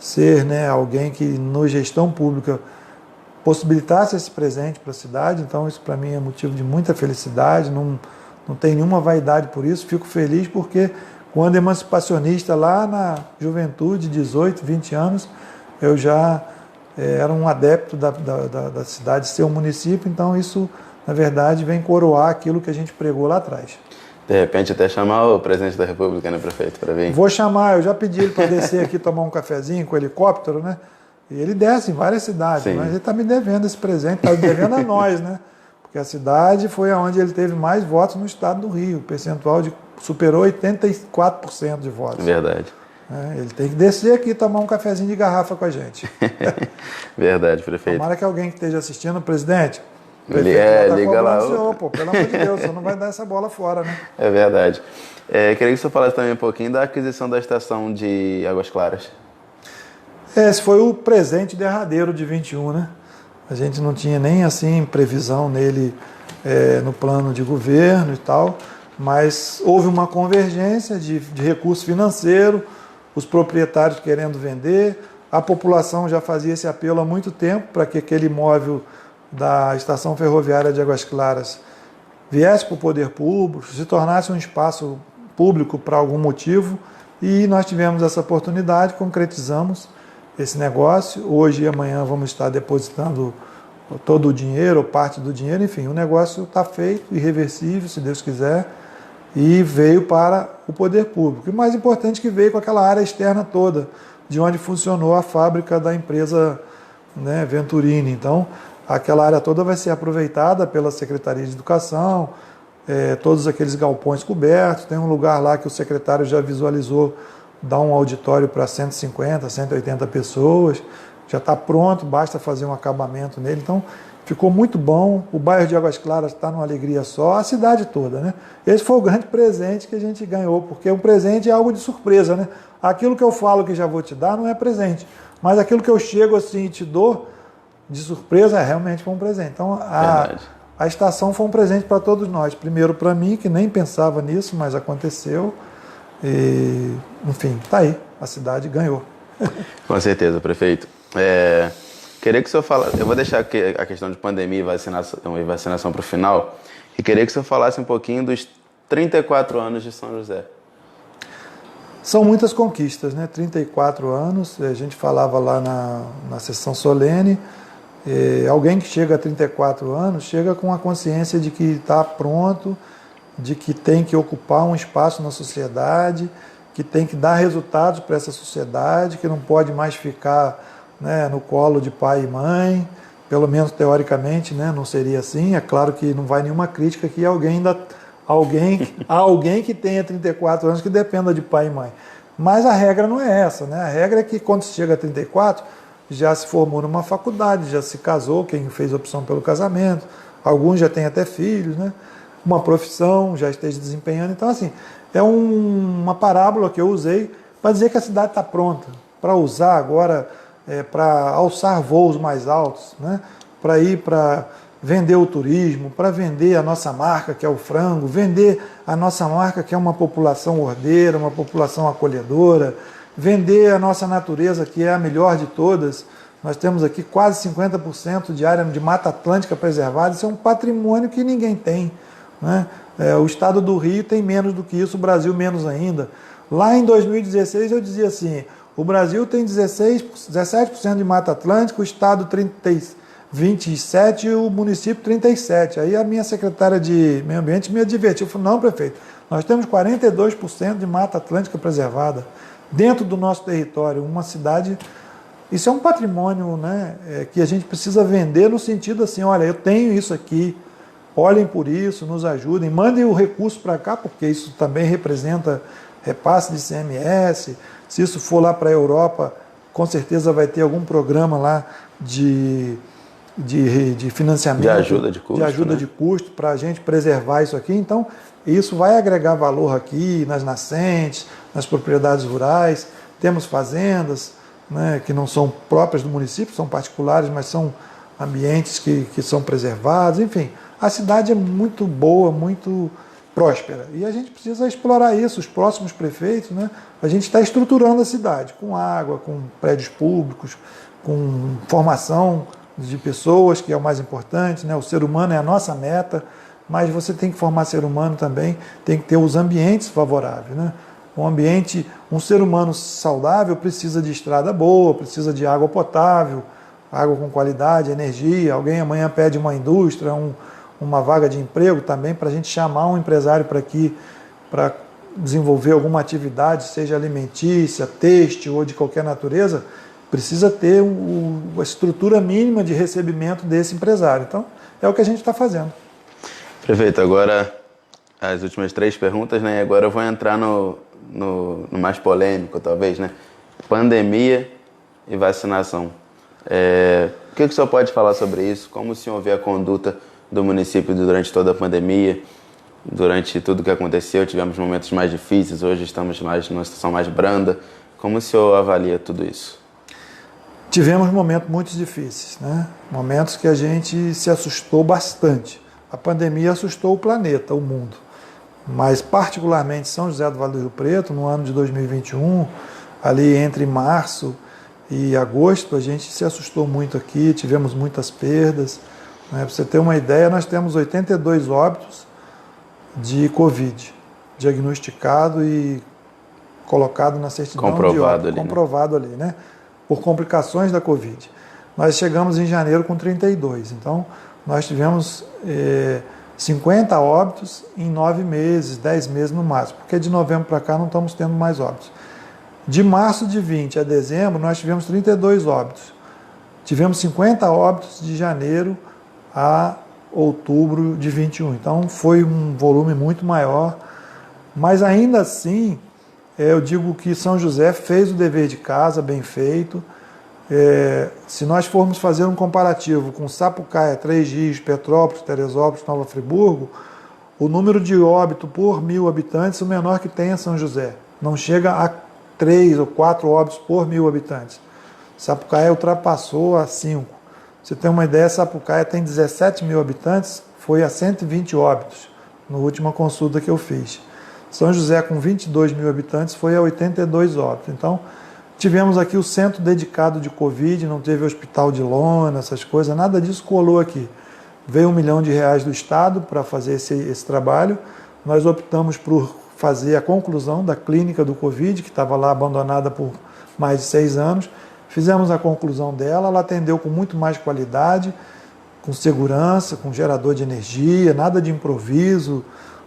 ser, né, alguém que, na gestão pública, possibilitasse esse presente para a cidade. Então, isso para mim é motivo de muita felicidade, não tenho nenhuma vaidade por isso, fico feliz porque, quando emancipacionista, lá na juventude, 18, 20 anos, eu já era um adepto da cidade ser um município, então isso, na verdade, vem coroar aquilo que a gente pregou lá atrás. De repente até chamar o presidente da República, né, prefeito, para vir? Vou chamar, eu já pedi ele para descer aqui tomar um cafezinho com helicóptero, né? E ele desce em várias cidades, Sim. Mas ele está me devendo esse presente, está devendo a nós, né? Porque a cidade foi onde ele teve mais votos no estado do Rio, o percentual superou 84% de votos. Verdade. Ele tem que descer aqui e tomar um cafezinho de garrafa com a gente. Verdade, prefeito. Tomara que alguém que esteja assistindo, presidente, liga lá. Senhor, pô, pelo amor de Deus, você não vai dar essa bola fora, né? É verdade. Queria que você falasse também um pouquinho da aquisição da estação de Águas Claras. Esse foi o presente derradeiro de 21, né? A gente não tinha nem assim previsão nele no plano de governo e tal, mas houve uma convergência de recurso financeiro, os proprietários querendo vender, a população já fazia esse apelo há muito tempo para que aquele imóvel da estação ferroviária de Águas Claras viesse para o poder público, se tornasse um espaço público para algum motivo, e nós tivemos essa oportunidade, concretizamos esse negócio. Hoje e amanhã vamos estar depositando todo o dinheiro, ou parte do dinheiro, enfim, o negócio está feito, irreversível, se Deus quiser, e veio para o poder público. E o mais importante, que veio com aquela área externa toda, de onde funcionou a fábrica da empresa, né, Venturini. Então, aquela área toda vai ser aproveitada pela Secretaria de Educação, todos aqueles galpões cobertos. Tem um lugar lá que o secretário já visualizou, dar um auditório para 150, 180 pessoas. Já está pronto, basta fazer um acabamento nele. Então, ficou muito bom. O bairro de Águas Claras está numa alegria só, a cidade toda, né? Esse foi o grande presente que a gente ganhou, porque o presente é algo de surpresa, né? Aquilo que eu falo que já vou te dar não é presente, mas aquilo que eu chego assim e te dou de surpresa realmente foi um presente. Então, a estação foi um presente para todos nós. Primeiro para mim, que nem pensava nisso, mas aconteceu. E, enfim, está aí. A cidade ganhou. Com certeza, prefeito. Queria que o senhor falasse, eu vou deixar aqui a questão de pandemia e vacinação para o final, e queria que o senhor falasse um pouquinho dos 34 anos de São José. São muitas conquistas, né? 34 anos, a gente falava lá na sessão solene, alguém que chega a 34 anos chega com a consciência de que está pronto, de que tem que ocupar um espaço na sociedade, que tem que dar resultados para essa sociedade, que não pode mais ficar, né, no colo de pai e mãe, pelo menos teoricamente, né, não seria assim. É claro que não vai nenhuma crítica que alguém que tenha 34 anos que dependa de pai e mãe. Mas a regra não é essa, né? A regra é que quando se chega a 34, já se formou numa faculdade, já se casou, quem fez opção pelo casamento, alguns já têm até filhos, né? Uma profissão, já esteja desempenhando. Então, assim, é uma parábola que eu usei para dizer que a cidade está pronta para usar agora, para alçar voos mais altos, né? Para ir para vender o turismo, para vender a nossa marca, que é o frango, vender a nossa marca, que é uma população ordeira, uma população acolhedora, vender a nossa natureza, que é a melhor de todas, Nós temos aqui quase 50% de área de Mata Atlântica preservada. Isso é um patrimônio que ninguém tem, né? O estado do Rio tem menos do que isso, o Brasil menos ainda. Lá em 2016 eu dizia assim, o Brasil tem 17% de Mata Atlântica, o estado 27% e o município 37%. Aí a minha secretária de Meio Ambiente me advertiu, falou, não, prefeito, nós temos 42% de Mata Atlântica preservada dentro do nosso território, uma cidade... Isso é um patrimônio, né, que a gente precisa vender no sentido assim, olha, eu tenho isso aqui, olhem por isso, nos ajudem, mandem o recurso para cá, porque isso também representa repasse de ICMS. Se isso for lá para a Europa, com certeza vai ter algum programa lá de financiamento, de ajuda de custo, né? De custo para a gente preservar isso aqui. Então, isso vai agregar valor aqui nas nascentes, nas propriedades rurais. Temos fazendas, né, que não são próprias do município, são particulares, mas são ambientes que são preservados. Enfim, a cidade é muito boa, muito próspera. E a gente precisa explorar isso. Os próximos prefeitos, né, a gente está estruturando a cidade com água, com prédios públicos, com formação de pessoas, que é o mais importante, né? O ser humano é a nossa meta, mas você tem que formar ser humano também, tem que ter os ambientes favoráveis, né? Um ser humano saudável precisa de estrada boa, precisa de água potável, água com qualidade, energia. Alguém amanhã pede uma indústria, uma vaga de emprego também, para a gente chamar um empresário para aqui, para desenvolver alguma atividade, seja alimentícia, têxtil ou de qualquer natureza, precisa ter a estrutura mínima de recebimento desse empresário. Então, é o que a gente está fazendo. Prefeito, agora as últimas 3 perguntas, né? Agora eu vou entrar no mais polêmico, talvez, né? Pandemia e vacinação. O que o senhor pode falar sobre isso? Como o senhor vê a conduta do município durante toda a pandemia? Durante tudo que aconteceu, tivemos momentos mais difíceis, hoje estamos numa situação mais branda. Como o senhor avalia tudo isso? Tivemos momentos muito difíceis, né? Momentos que a gente se assustou bastante. A pandemia assustou o planeta, o mundo. Mas particularmente São José do Vale do Rio Preto, no ano de 2021, ali entre março e agosto, a gente se assustou muito aqui, tivemos muitas perdas. Né? Para você ter uma ideia, nós temos 82 óbitos de Covid, diagnosticado e colocado na certidão de óbito, comprovado ali, né? Por complicações da Covid. Nós chegamos em janeiro com 32, então nós tivemos 50 óbitos em 9 meses, 10 meses no máximo, porque de novembro para cá não estamos tendo mais óbitos. De março de 20 a dezembro, nós tivemos 32 óbitos. Tivemos 50 óbitos de janeiro a outubro de 21. Então, foi um volume muito maior. Mas, ainda assim, eu digo que São José fez o dever de casa, bem feito. Se nós formos fazer um comparativo com Sapucaia, Três Rios, Petrópolis, Teresópolis, Nova Friburgo, o número de óbito por 1.000 habitantes é o menor que tem em São José. Não chega a 3 ou 4 óbitos por 1.000 habitantes. Sapucaia ultrapassou a 5. Você tem uma ideia, Sapucaia tem 17.000 habitantes, foi a 120 óbitos, na última consulta que eu fiz. São José, com 22.000 habitantes, foi a 82 óbitos. Então, tivemos aqui o centro dedicado de Covid, não teve hospital de lona, essas coisas, nada disso colou aqui. Veio R$1 milhão do Estado para fazer esse trabalho. Nós optamos por fazer a conclusão da clínica do Covid, que estava lá abandonada por mais de 6 anos. Fizemos a conclusão dela, ela atendeu com muito mais qualidade, com segurança, com gerador de energia, nada de improviso,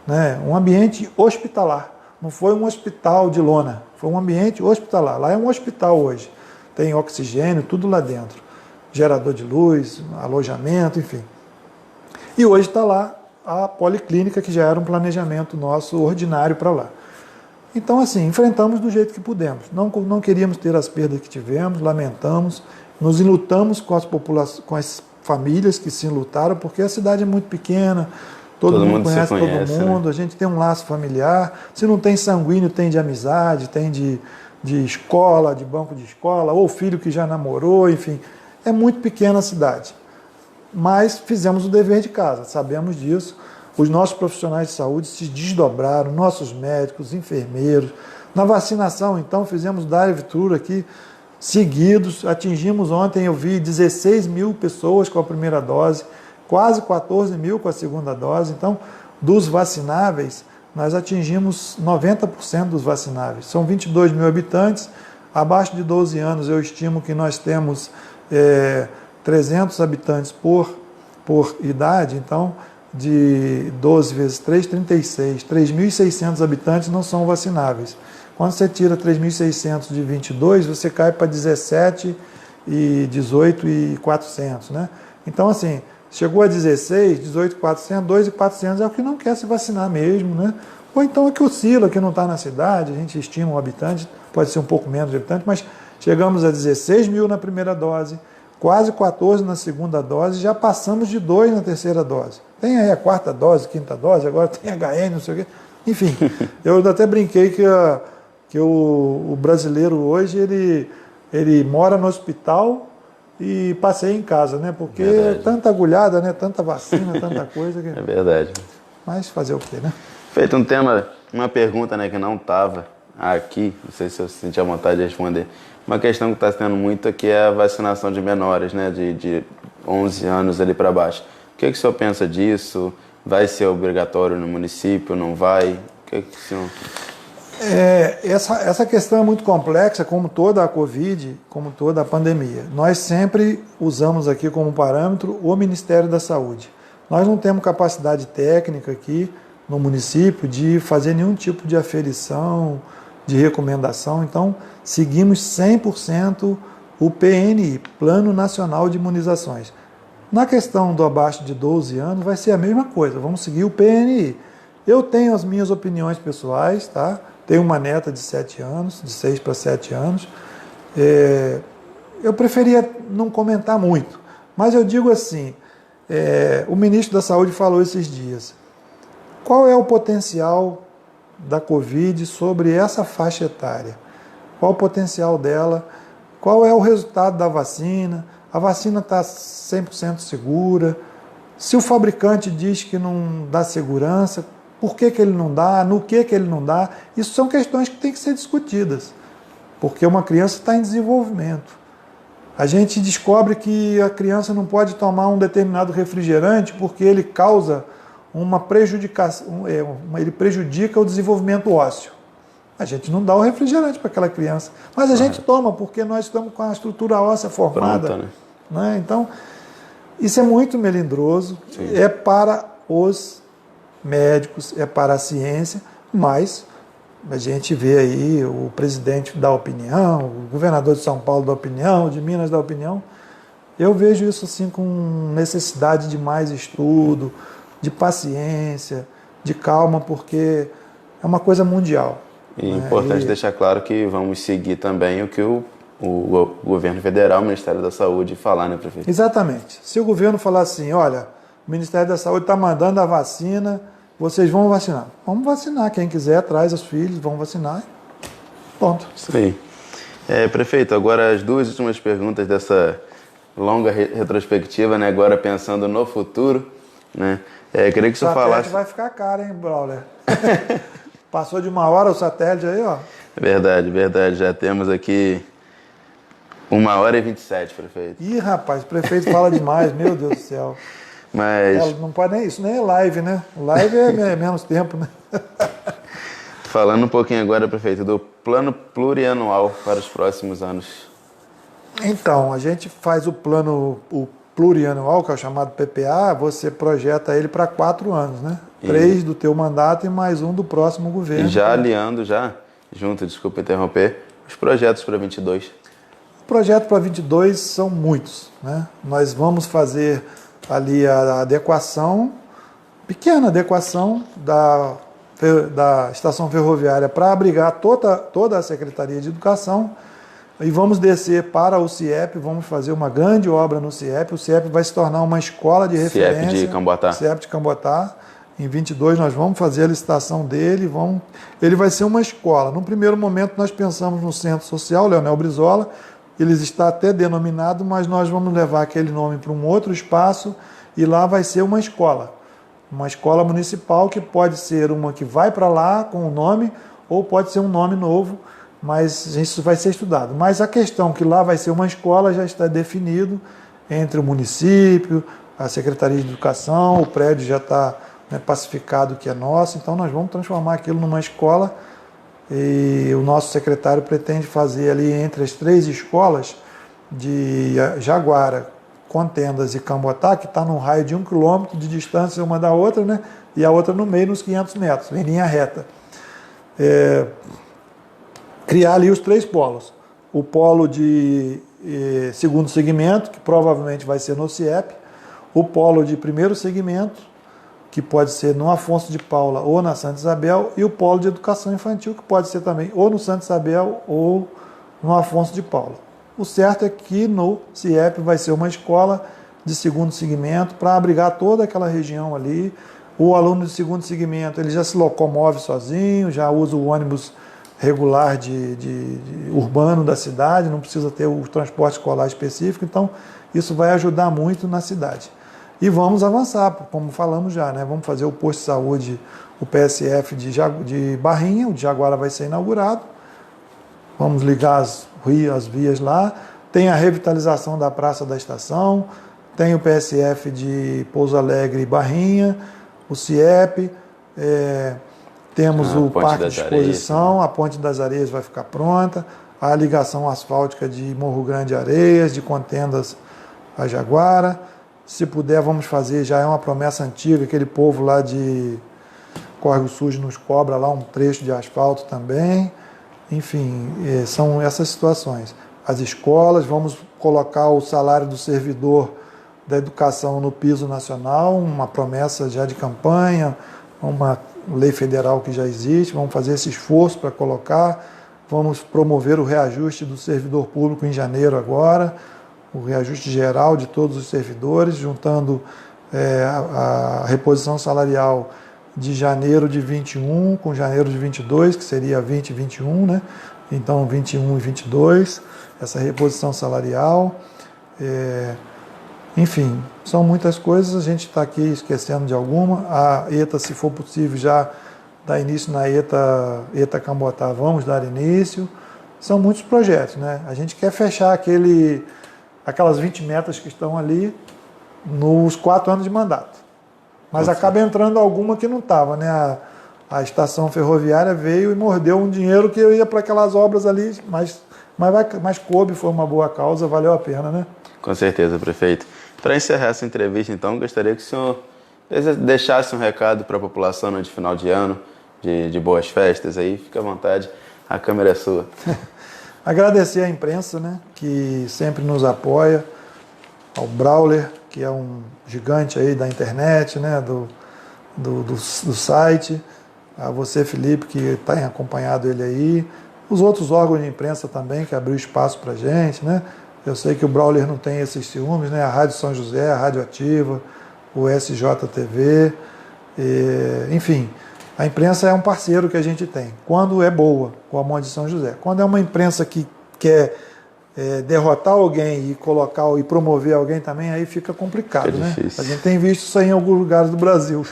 né? Um ambiente hospitalar. Não foi um hospital de lona, foi um ambiente hospitalar. Lá é um hospital hoje. Tem oxigênio, tudo lá dentro. Gerador de luz, alojamento, enfim. E hoje está lá a policlínica, que já era um planejamento nosso ordinário para lá. Então, assim, enfrentamos do jeito que pudemos. Não queríamos ter as perdas que tivemos, lamentamos, nos enlutamos com as famílias que se enlutaram, porque a cidade é muito pequena, todo mundo conhece todo mundo, né? A gente tem um laço familiar. Se não tem sanguíneo, tem de amizade, tem de escola, de banco de escola, ou filho que já namorou, enfim. É muito pequena a cidade. Mas fizemos o dever de casa, sabemos disso. Os nossos profissionais de saúde se desdobraram, nossos médicos, enfermeiros. Na vacinação, então, fizemos drive-thru aqui. seguidos. Atingimos ontem, eu vi 16 mil pessoas com a primeira dose, quase 14 mil com a segunda dose. Então, dos vacináveis, nós atingimos 90% dos vacináveis. São 22 mil habitantes, abaixo de 12 anos eu estimo que nós temos 300 habitantes por idade, então de 12 vezes 3, 36. 3.600 habitantes não são vacináveis. Quando você tira 3.600 de 22, você cai para 17 e 18 e 400, né? Então, assim, chegou a 16, 18 e 400, 2 e 400 é o que não quer se vacinar mesmo, né? Ou então é que oscila, que não está na cidade, a gente estima um habitante, pode ser um pouco menos de habitante, mas chegamos a 16 mil na primeira dose, quase 14 na segunda dose, já passamos de 2 na terceira dose. Tem aí a quarta dose, quinta dose, agora tem HN, não sei o quê. Enfim, eu até brinquei que o brasileiro hoje, ele mora no hospital e passeia em casa, né? Porque tanta agulhada, né? Tanta vacina, tanta coisa. É verdade. Mas fazer o quê, né? Feito uma pergunta, né, que não estava aqui, não sei se eu senti a vontade de responder. Uma questão que está tendo muito aqui é a vacinação de menores, né, de 11 anos ali para baixo. O que o senhor pensa disso? Vai ser obrigatório no município? Não vai? O que o senhor... Essa questão é muito complexa, como toda a Covid, como toda a pandemia. Nós sempre usamos aqui como parâmetro o Ministério da Saúde. Nós não temos capacidade técnica aqui no município de fazer nenhum tipo de aferição, de recomendação. Então, seguimos 100% o PNI, Plano Nacional de Imunizações. Na questão do abaixo de 12 anos, vai ser a mesma coisa, vamos seguir o PNI. Eu tenho as minhas opiniões pessoais, tá? Tenho uma neta de 7 anos, de 6 para 7 anos. Eu preferia não comentar muito, mas eu digo assim, o ministro da Saúde falou esses dias, qual é o potencial da Covid sobre essa faixa etária? Qual o potencial dela? Qual é o resultado da vacina? A vacina está 100% segura? Se o fabricante diz que não dá segurança, por que ele não dá? No que ele não dá? Isso são questões que têm que ser discutidas, porque uma criança está em desenvolvimento. A gente descobre que a criança não pode tomar um determinado refrigerante porque ele causa uma prejudicação, ele prejudica o desenvolvimento ósseo. A gente não dá o refrigerante para aquela criança, mas a gente toma porque nós estamos com a estrutura óssea formada. Pronto, né? Então, isso é muito melindroso, é para os médicos, é para a ciência, mas a gente vê aí o presidente dá opinião, o governador de São Paulo dá opinião, o de Minas dá opinião. Eu vejo isso assim com necessidade de mais estudo, de paciência, de calma, porque é uma coisa mundial. E é importante deixar claro que vamos seguir também o que o governo federal, o Ministério da Saúde falar, né, prefeito? Exatamente. Se o governo falar assim, olha, o Ministério da Saúde está mandando a vacina, vocês vão vacinar. Vamos vacinar. Quem quiser, traz os filhos, vão vacinar. Ponto. Isso aí. Prefeito, agora as duas últimas perguntas dessa longa retrospectiva, né? Agora pensando no futuro, né? Queria que o senhor falasse... vai ficar caro, hein, Brauler? Passou de 1 hora o satélite aí, ó. Verdade. Já temos aqui 1h27, prefeito. Ih, rapaz, o prefeito fala demais, meu Deus do céu. Mas... não pode nem isso, nem é live, né? Live é menos tempo, né? Falando um pouquinho agora, prefeito, do plano plurianual para os próximos anos. Então, a gente faz o plano plurianual, que é o chamado PPA, você projeta ele para 4 anos, né? 3 do teu mandato e mais 1 do próximo governo. E já aliando, junto, desculpa interromper, os projetos para 22. O projeto para 22 são muitos, né? Nós vamos fazer ali a adequação, pequena adequação da estação ferroviária para abrigar toda a Secretaria de Educação e vamos descer para o CIEP, vamos fazer uma grande obra no CIEP. O CIEP vai se tornar uma escola de referência. CIEP de Camboatá. CIEP de Camboatá. Em 22 nós vamos fazer a licitação dele, ele vai ser uma escola. No primeiro momento nós pensamos no Centro Social Leonel Brizola, ele está até denominado, mas nós vamos levar aquele nome para um outro espaço e lá vai ser uma escola municipal que pode ser uma que vai para lá com o nome ou pode ser um nome novo mas isso vai ser estudado. Mas a questão que lá vai ser uma escola já está definido entre o município, a Secretaria de Educação, o prédio já está, né, pacificado que é nosso, então nós vamos transformar aquilo numa escola e o nosso secretário pretende fazer ali entre as 3 escolas de Jaguara, Contendas e Camboatá, que está num raio de 1 quilômetro de distância uma da outra, né, e a outra no meio nos 500 metros, em linha reta. Criar ali os 3 polos. O polo de segundo segmento, que provavelmente vai ser no CIEP, o polo de primeiro segmento, que pode ser no Afonso de Paula ou na Santa Isabel, e o polo de educação infantil, que pode ser também ou no Santa Isabel ou no Afonso de Paula. O certo é que no CIEP vai ser uma escola de segundo segmento para abrigar toda aquela região ali. O aluno de segundo segmento ele já se locomove sozinho, já usa o ônibus regular urbano da cidade, não precisa ter o transporte escolar específico, então isso vai ajudar muito na cidade. E vamos avançar, como falamos já, né? Vamos fazer o posto de saúde, o PSF de Barrinha, o de Jaguara vai ser inaugurado, vamos ligar as vias lá, tem a revitalização da Praça da Estação, tem o PSF de Pouso Alegre e Barrinha, o CIEP, temos o Parque de Exposição, a Ponte das Areias vai ficar pronta, a ligação asfáltica de Morro Grande Areias, de Contendas a Jaguara. Se puder, vamos fazer, já é uma promessa antiga, aquele povo lá de Córrego Sujo nos cobra lá um trecho de asfalto também. Enfim, são essas situações. As escolas, vamos colocar o salário do servidor da educação no piso nacional, uma promessa já de campanha, uma lei federal que já existe, vamos fazer esse esforço para colocar, vamos promover o reajuste do servidor público em janeiro agora, o reajuste geral de todos os servidores, juntando a reposição salarial de janeiro de 21 com janeiro de 22, que seria 20 e 21, né? Então 21 e 22, essa reposição salarial. Enfim, são muitas coisas, a gente está aqui esquecendo de alguma. A ETA, se for possível, já dar início na ETA Camboatá, vamos dar início. São muitos projetos, né? A gente quer fechar aquelas 20 metas que estão ali nos 4 anos de mandato. Mas acaba entrando alguma que não estava, né? A estação ferroviária veio e mordeu um dinheiro que eu ia para aquelas obras ali, mas coube, foi uma boa causa, valeu a pena, né? Com certeza, prefeito. Para encerrar essa entrevista, então, gostaria que o senhor deixasse um recado para a população de final de ano, de boas festas aí. Fique à vontade, a câmera é sua. Agradecer à imprensa, né, que sempre nos apoia, ao Brawler, que é um gigante aí da internet, né, do site, a você, Felipe, que tem acompanhado ele aí, os outros órgãos de imprensa também, que abriu espaço para a gente, né. Eu sei que o Brawler não tem esses ciúmes, né, a Rádio São José, a Rádio Ativa, o SJTV, enfim, a imprensa é um parceiro que a gente tem, quando é boa, como a de São José. Quando é uma imprensa que quer derrotar alguém e colocar e promover alguém também, aí fica complicado, né? A gente tem visto isso aí em alguns lugares do Brasil.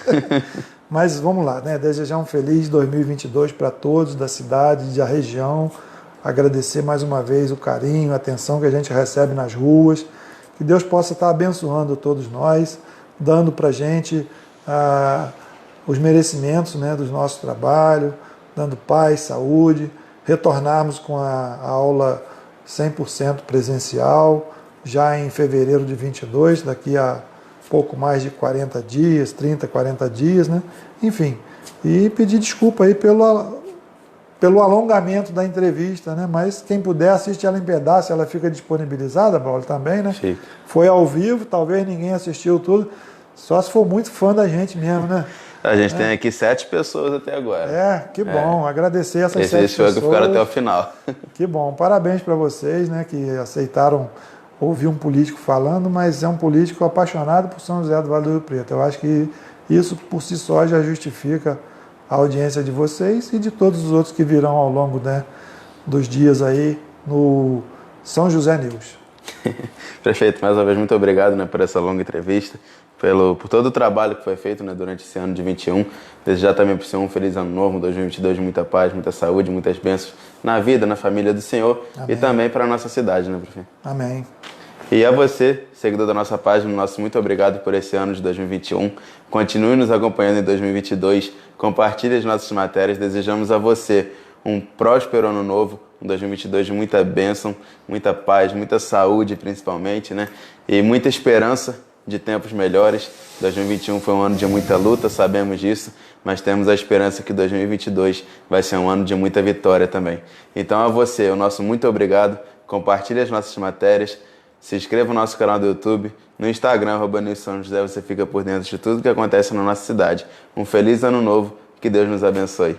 Mas vamos lá, né? Desejar um feliz 2022 para todos da cidade, da região, agradecer mais uma vez o carinho, a atenção que a gente recebe nas ruas, que Deus possa estar abençoando todos nós, dando para a gente os merecimentos, né, do nosso trabalho, dando paz, saúde, retornarmos com a aula 100% presencial, já em fevereiro de 22, daqui a pouco mais de 40 dias, 30, 40 dias, né? Enfim, e pedir desculpa aí pelo alongamento da entrevista, né? Mas quem puder assiste ela em pedaço, ela fica disponibilizada, Paulo, também, né? Fica. Foi ao vivo, talvez ninguém assistiu tudo, só se for muito fã da gente mesmo, né? A gente tem aqui 7 pessoas até agora. Que bom, agradecer essas 7 pessoas. Que ficaram até o final. Que bom, parabéns para vocês, né, que aceitaram ouvir um político falando, mas é um político apaixonado por São José do Vale do Rio Preto. Eu acho que isso por si só já justifica a audiência de vocês e de todos os outros que virão ao longo, né, dos dias aí no São José News. Prefeito, mais uma vez, muito obrigado, né, por essa longa entrevista, por todo o trabalho que foi feito, né, durante esse ano de 21. Desejar também para o senhor um feliz ano novo, 2022, de muita paz, muita saúde, muitas bênçãos na vida, na família do senhor. Amém. E também para a nossa cidade, né, prefeito? Amém. E a você, seguidor da nossa página, nosso muito obrigado por esse ano de 2021. Continue nos acompanhando em 2022. Compartilhe as nossas matérias. Desejamos a você um próspero ano novo, um 2022 de muita bênção, muita paz, muita saúde principalmente, né? E muita esperança de tempos melhores. 2021 foi um ano de muita luta, sabemos disso, mas temos a esperança que 2022 vai ser um ano de muita vitória também. Então a você, o nosso muito obrigado. Compartilhe as nossas matérias. Se inscreva no nosso canal do YouTube, no Instagram, @NewsSãoJosé, você fica por dentro de tudo que acontece na nossa cidade. Um feliz ano novo, que Deus nos abençoe.